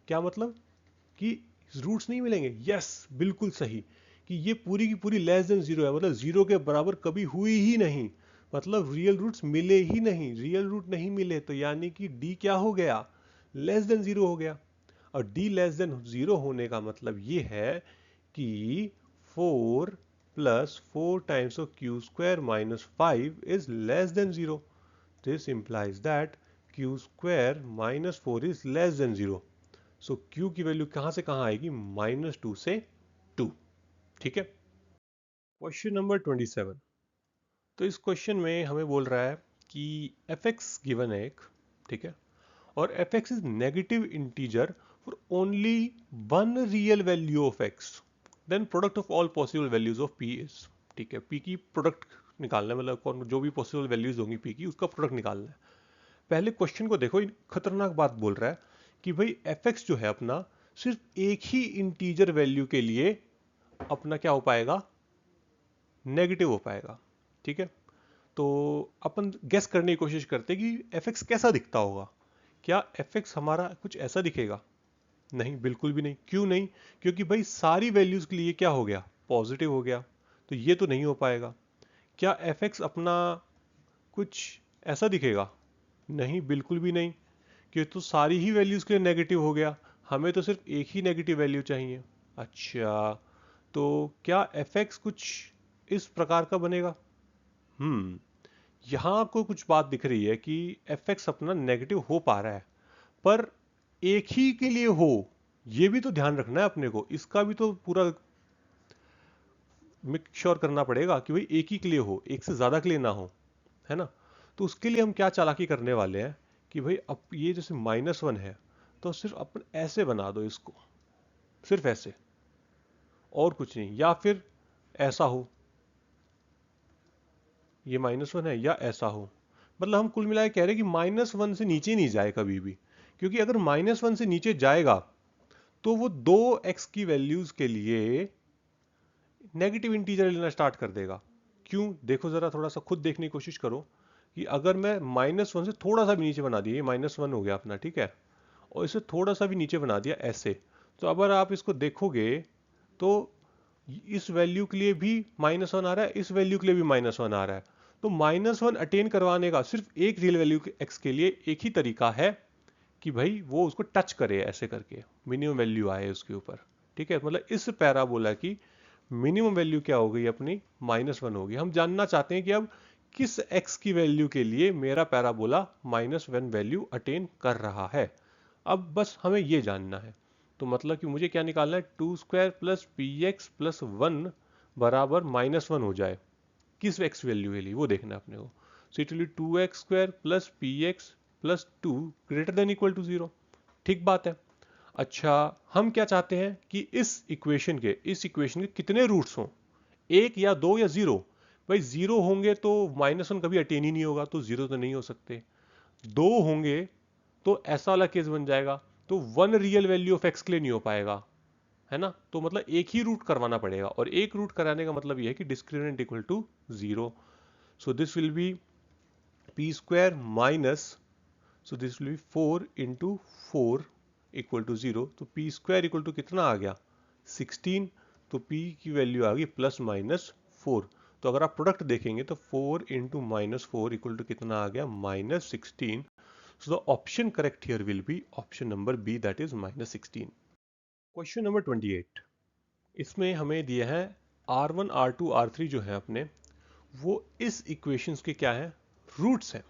क्या मतलब कि रूट्स नहीं मिलेंगे, यस बिल्कुल सही, कि ये पूरी की पूरी लेस देन 0 है, मतलब 0 के बराबर कभी हुई ही नहीं, मतलब रियल रूट्स मिले ही नहीं, रियल रूट नहीं मिले, तो यानी कि d क्या हो गया, लेस देन 0 हो गया। और d लेस देन 0 होने का मतलब ये है कि 4 plus 4 times of Q square minus 5 is less than 0। This implies that Q square minus 4 is less than 0। So Q की वैल्यू कहां से कहां आएगी, -2 से 2, ठीक है। क्वेश्चन नंबर 27, तो इस क्वेश्चन में हमें बोल रहा है कि f(x) गिवन है एक, ठीक है, और f(x) is negative integer for only one real value of x, then product of all possible values of p is, ठीक है। p की प्रोडक्ट निकालना है, मतलब जो भी पॉसिबल वैल्यूज होंगी p की, उसका प्रोडक्ट निकालना है। पहले क्वेश्चन को देखो, खतरनाक बात बोल रहा है कि भाई f(x) जो है अपना, सिर्फ एक ही इंटीजर वैल्यू के लिए अपना क्या हो पाएगा, नेगेटिव हो पाएगा, ठीक है। तो अपन गेस करने की कोशिश करते कि f(x) कैसा दिखता होगा। क्या f(x) हमारा कुछ ऐसा दिखेगा, नहीं बिल्कुल भी नहीं। क्यों नहीं, क्योंकि भाई सारी वैल्यूज के लिए क्या हो गया, पॉजिटिव हो गया, तो ये तो नहीं हो पाएगा। क्या f(x) अपना कुछ ऐसा दिखेगा, नहीं बिल्कुल भी नहीं, कि तो सारी ही वैल्यूज के लिए नेगेटिव हो गया, हमें तो सिर्फ एक ही नेगेटिव वैल्यू चाहिए। अच्छा, तो क्या f(x) कुछ इस प्रकार का बनेगा, यहां आपको कुछ बात दिख रही है कि f(x) अपना नेगेटिव हो पा रहा है, पर एक ही के लिए हो, ये भी तो ध्यान रखना है अपने को, इसका भी तो पूरा मेक श्योर करना पड़ेगा कि भाई एक ही के लिए हो, एक से ज्यादा के लिए ना हो, है ना। तो उसके लिए हम क्या चालाकी करने वाले हैं कि भाई अब ये जैसे -1 है, तो सिर्फ अपन ऐसे बना दो इसको, सिर्फ ऐसे, और कुछ नहीं, या फिर ऐसा हो, ये -1 है, या ऐसा हो। मतलब हम कुल मिलाए कह रहे हैं कि -1 से नीचे नहीं जाए कभी भी, क्योंकि अगर -1 से नीचे जाएगा तो वो 2x की वैल्यूज के लिए नेगेटिव इंटीजर लेना स्टार्ट कर देगा। क्यों, देखो जरा, थोड़ा सा खुद देखने की कोशिश करो कि अगर मैं -1 से थोड़ा सा भी नीचे बना दिया, ये -1 हो गया अपना, ठीक है, और इसे थोड़ा सा भी नीचे बना दिया ऐसे, तो अगर आप इसको देखोगे तो इस वैल्यू के लिए भी -1 आ रहा है, इस वैल्यू के लिए भी -1 आ रहा है। तो -1 अटेन करवाने का सिर्फ एक रियल वैल्यू x के लिए एक ही तरीका है कि भाई वो उसको टच करे, ऐसे करके मिनिमम वैल्यू आए उसके ऊपर, ठीक है। मतलब इस पैराबोला की मिनिमम वैल्यू क्या हो गई अपनी, -1 होगी। हम जानना चाहते हैं कि अब किस x की वैल्यू के लिए मेरा पैराबोला -1 वैल्यू अटेन कर रहा है, अब बस हमें ये जानना है। तो मतलब कि मुझे क्या निकालना है, 2² प्लस px प्लस 1 बराबर -1 हो जाए, किस x वैल्यू के लिए वो देखना है अपने को। So it will be 2x² plus px plus 2 greater than equal to 0, ठीक बात है। अच्छा, हम क्या चाहते हैं कि इस इक्वेशन के कितने रूट्स हों, एक या दो या 0, भाई 0 होंगे तो -1 कभी अटेन ही नहीं होगा, तो 0 तो नहीं हो सकते। 2 होंगे तो ऐसा वाला केस बन जाएगा, तो 1 रियल वैल्यू ऑफ x के लिए नहीं हो पाएगा, है ना। तो मतलब एक ही रूट करवाना पड़ेगा, और एक रूट कराने का मतलब यह है कि discriminant equal to 0। So this will be p square minus, so this will be 4 into 4 equal to 0। तो p स्क्वायर इक्वल टू कितना आ गया 16, तो p की वैल्यू आ गई +-4। तो अगर आप प्रोडक्ट देखेंगे तो 4 इंटू -4 इक्वल टू कितना आ गया -16। So the option correct here will be option number B, that is -16. Question number 28, इसमें हमें दिया है R1 R2 R3 जो है अपने, वो इस इक्वेशंस के क्या है, रूट्स हैं।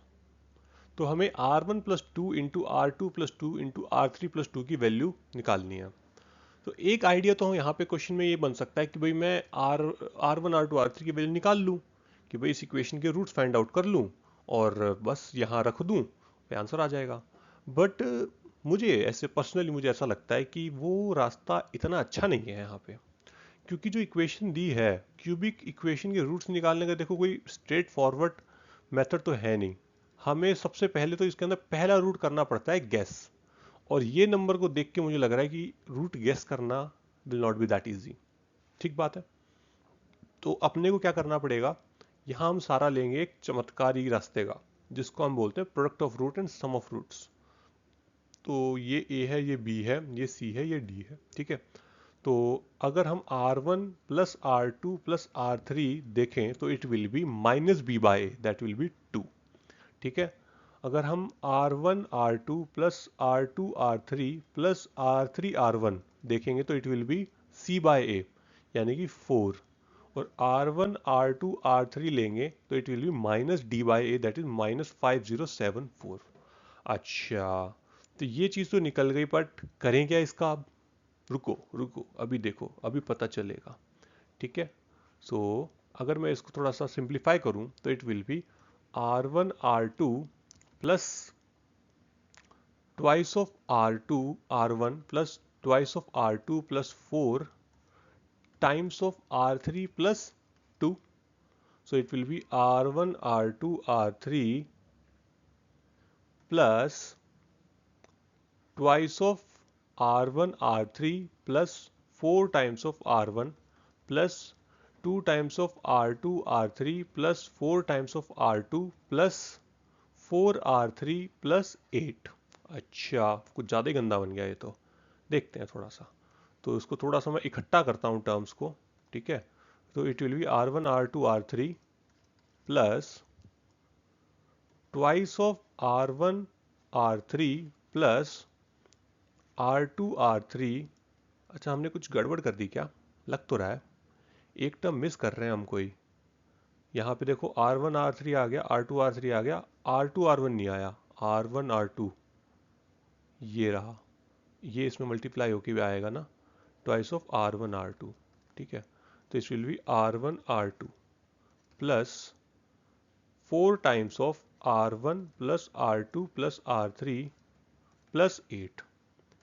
तो हमें R1 plus 2 into R2 plus 2 into R3 plus 2 की वैल्यू निकालनी है। तो एक आइडिया तो यहाँ पे क्वेश्चन में ये बन सकता है कि भाई मैं R1 R2 R3 की वैल्यू निकाल लूँ, कि भाई इस इक्वेशन के रूट्स फाइंड आउट कर लूँ और बस यहाँ रख दूँ, पे आंसर आ जाएगा। बट मुझे ऐसे पर्सनली मुझे ऐसा लगता है कि वो रास्ता इतना अच्छा नहीं है यहाँ पे, क्योंकि जो इक्वेशन दी है क्यूबिक इक्वेशन के रूट्स निकालने का, देखो कोई स्ट्रेट फॉरवर्ड मेथड तो है नहीं। हमें सबसे पहले तो इसके अंदर पहला रूट करना पड़ता है गैस, और ये नंबर को देख के मुझे लग रहा है कि रूट गैस करना will not be that easy. ठीक बात है। तो अपने को क्या करना पड़ेगा, यहाँ हम सारा लेंगे एक चमत्कारी रास्ते का, जिसको हम बोलते हैं product of root and sum of roots. तो ये a है, ये b है, ये c है, ये d है, ठीक है। तो अगर हम R1 plus R2 plus R3 देखें तो it will B -b/a, that will be 2, ठीक है। अगर हम R1 R2 plus R2 R3 plus R3 R1 देखेंगे तो इट विल बी c/a, यानी कि 4। और R1 R2 R3 लेंगे तो it will B -d/a, that is -5074। अच्छा, तो ये चीज़ तो निकल गई, बट करें क्या इसका अब, रुको रुको अभी देखो, अभी पता चलेगा, ठीक है। सो अगर मैं इसको थोड़ा सा सिंप्लीफाई करूं तो it will B R1 R2 plus twice of R2 R1 plus twice of R2 plus 4 times of R3 plus 2। So it will B R1 R2 R3 plus twice of R1 R3 plus 4 times of R1 plus 2 times of R2 R3 plus 4 times of R2 plus 4R3 plus 8। अच्छा, कुछ ज़्यादा ही गंदा बन गया ये तो, देखते हैं थोड़ा सा। तो इसको थोड़ा सा मैं इकट्ठा करता हूँ टर्म्स को, ठीक है। तो it will B R1 R2 R3 plus twice of R1 R3 plus R2 R3। अच्छा, हमने कुछ गड़बड़ कर दी क्या, लग तो रहा है एक टर्म मिस कर रहे हैं हम कोई। यहाँ पे देखो R1 R3 आ गया, R2 R3 आ गया, R2 R1 नहीं आया, R1 R2 ये रहा, ये इसमें मल्टीप्लाई होके भी आएगा ना, ट्वाइस ऑफ R1 R2, ठीक है। तो इस will be R1 R2 plus 4 times of R1 plus R2 plus R3 plus 8,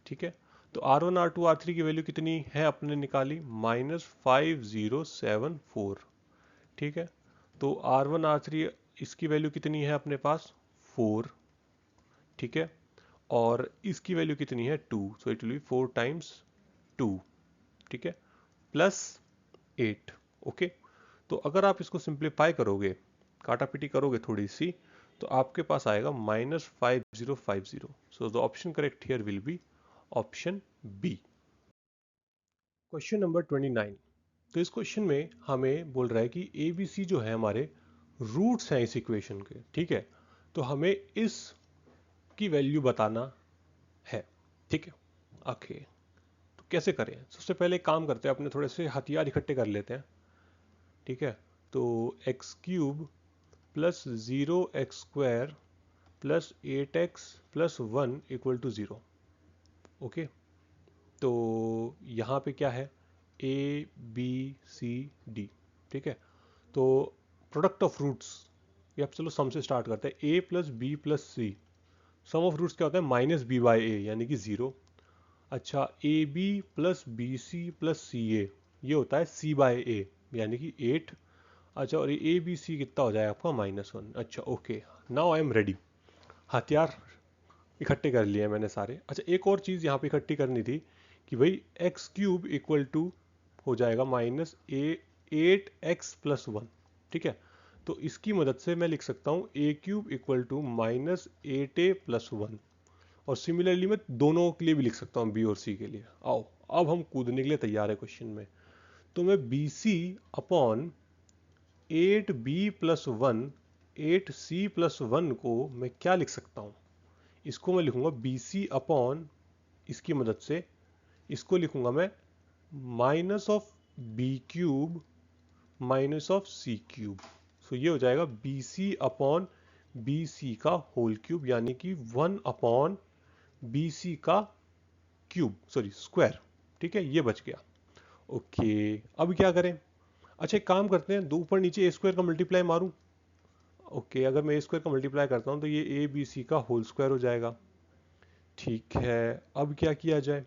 ठीक है। तो R1 R2 R3 की वैल्यू कितनी है अपने निकाली, -5074, ठीक है। तो R1 R3 इसकी वैल्यू कितनी है अपने पास 4, ठीक है। और इसकी वैल्यू कितनी है 2, सो इट विल बी 4 टाइम्स 2, ठीक है, प्लस 8। ओके, तो अगर आप इसको सिंप्लीफाई करोगे, काटा पीटी करोगे थोड़ी सी, तो आपके पास आएगा -5050। So the option correct here will be option B. Question number 29, तो इस क्वेश्चन में हमें बोल रहा है कि ए बी सी जो है हमारे रूट्स हैं इस इक्वेशन के, ठीक है। तो हमें इस की वैल्यू बताना है, ठीक है। ओके, तो कैसे करें, सबसे पहले एक काम करते हैं, अपने थोड़े से हथियार इकट्ठे कर लेते हैं, ठीक है। तो x cube plus 0x² plus 8x plus 1 equal to 0। Okay, तो यहाँ पे क्या है, ए बी सी डी, ठीक है। तो प्रोडक्ट ऑफ रूट्स, ये आप चलो सम से स्टार्ट करते हैं, A plus B plus C, sum of roots क्या होता है -b/a, यानी कि 0। अच्छा, A B plus B C plus C A, ये होता है c/a, यानी कि 8। अच्छा, और ए बी सी कितना हो जाएगा आपका -1। अच्छा okay, now I am ready. हथियार इकट्ठे कर लिए मैंने सारे। अच्छा, एक और चीज़ यहाँ पे इकट्ठी करनी थी कि भाई एक्स क्यूब इक्वल टू हो जाएगा -8x+1। ठीक है, तो इसकी मदद से मैं लिख सकता हूँ ए क्यूब इक्वल टू -8a+1। और सिमिलरली मैं दोनों के लिए भी लिख सकता हूँ, बी और सी के लिए। आओ अब हम कूदने के लिए तैयार है क्वेश्चन में। तो मैं B C upon 8b+1 8c+1 को मैं क्या लिख सकता हूँ? इसको मैं लिखूंगा बी सी अपॉन, इसकी मदद से इसको लिखूंगा मैं minus of B cube minus of C cube. So ये हो जाएगा B C upon B C का होल क्यूब, यानी कि 1 अपॉन बी सी का क्यूब, सॉरी स्क्वायर। ठीक है, ये बच गया। ओके, अब क्या करें? अच्छा, एक काम करते हैं, दो ऊपर नीचे ए स्क्वायर का मल्टीप्लाई मारूं। ओके, अगर मैं ए स्क्वायर का मल्टीप्लाई करता हूं तो ये ए बी सी का होल स्क्वायर हो जाएगा। ठीक है, अब क्या किया जाए?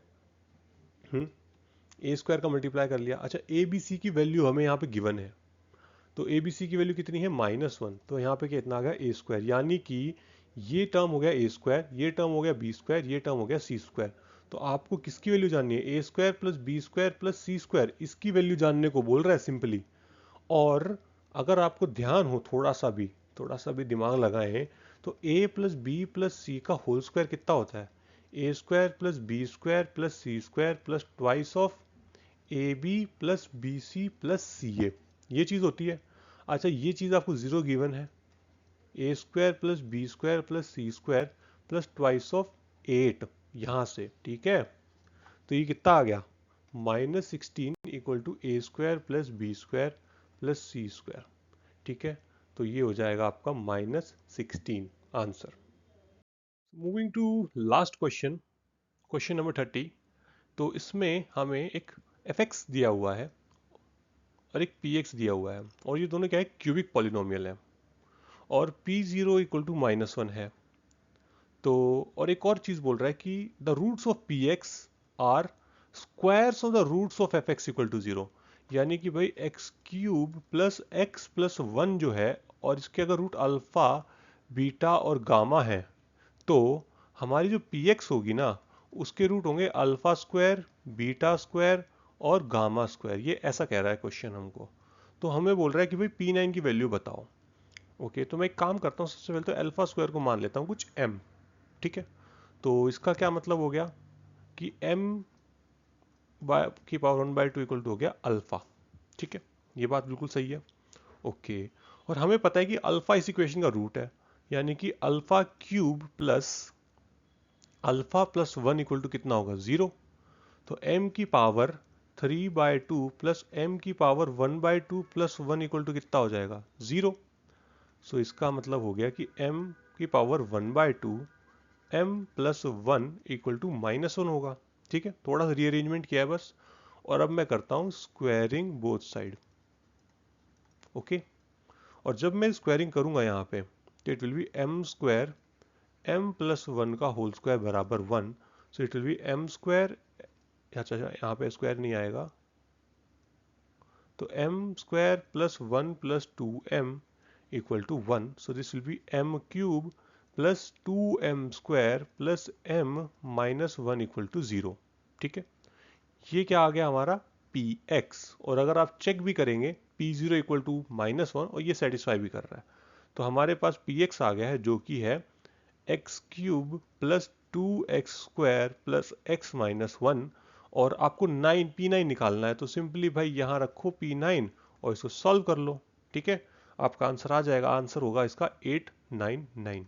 ए स्क्वायर का मल्टीप्लाई कर लिया। अच्छा, ए बी सी की वैल्यू हमें यहाँ पे गिवन है, तो ए बी सी की वैल्यू कितनी है? -1। तो यहाँ पे कितना आ गया? ए स्क्वायर, यानी कि ये टर्म हो गया ए स्क्वायर, ये टर्म हो गया बी स्क्वायर, ये टर्म हो गया सी स्क्वायर। तो आपको किसकी वैल्यू जाननी है? A square plus B square plus C square, इसकी वैल्यू जानने को बोल रहा है सिंपली। और अगर आपको ध्यान हो, थोड़ा सा भी दिमाग लगाएं, तो a plus B plus C का होल स्क्वायर कितना होता है? A square plus B square plus C square plus twice of A B plus B C plus C A, ये चीज़ होती है। अच्छा, ये चीज़ आपको जीरो गिवन है, A square plus B square plus C square plus twice of 8 यहाँ से। ठीक है, तो ये कितना आ गया? -16 equal to a square plus B square plus C square. ठीक है, तो ये हो जाएगा आपका -16 answer. Moving to last question, question number 30। तो इसमें हमें एक fx दिया हुआ है और एक px दिया हुआ है, और ये दोनों क्या है? क्यूबिक पॉलिनोमियल है, और p0 इक्वल टू -1 है। तो और एक और चीज़ बोल रहा है कि the roots of px are squares of the roots of fx equal to 0। यानी कि भाई x cube plus x plus 1 जो है, और इसके अगर रूट अल्फा बीटा और गामा है, तो हमारी जो px होगी ना, उसके रूट होंगे अल्फा स्क्वायर, बीटा स्क्वायर और गामा स्क्वायर। ये ऐसा कह रहा है क्वेश्चन हमको। तो हमें बोल रहा है कि भाई p9 की वैल्यू बताओ। ओके, तो मैं एक काम करता हूँ, सबसे पहले तो अल्फा स्क्वायर को मान लेता हूँ कुछ m। ठीक है, तो इसका क्या मतलब हो गया कि m की पावर 1/2 इक्वल टू हो गया अल्फा। ठीक है, ये बात बिल्कुल सही है। ओके, और हमें पता है कि अल्फा इस इक्वेशन का रूट है, यानी कि alpha cube plus alpha plus 1 equal to कितना होगा? 0। तो m की पावर 3/2 प्लस m की पावर 1/2 प्लस 1 इक्वल टू कितना हो जाएगा? 0। सो इसका मतलब हो गया कि m की power 1/2 m plus 1 equal to -1 होगा। ठीक है, थोड़ा सा रीअरेंजमेंट किया है बस। और अब मैं करता हूँ स्क्वायरिंग बोथ साइड। ओके, और जब मैं स्क्वायरिंग करूंगा यहाँ पे, तो it will be m square m plus 1 का होल स्क्वायर बराबर 1। So it will be m square, अच्छा यहाँ पे स्क्वायर नहीं आएगा, तो m square plus 1 plus 2m equal to 1। So this will be m cube plus 2m square plus m minus 1 equal to 0। ठीक है, ये क्या आ गया हमारा? px। और अगर आप चेक भी करेंगे p0 इक्वल टू -1, और ये सेटिस्फाई भी कर रहा है, तो हमारे पास px आ गया है, जो कि है x cube plus 2x square plus x minus 1। और आपको p9 निकालना है, तो सिंपली भाई यहाँ रखो p9 और इसको सॉल्व कर लो। ठीक है, आपका आंसर आ जाएगा। आंसर होगा इसका 899।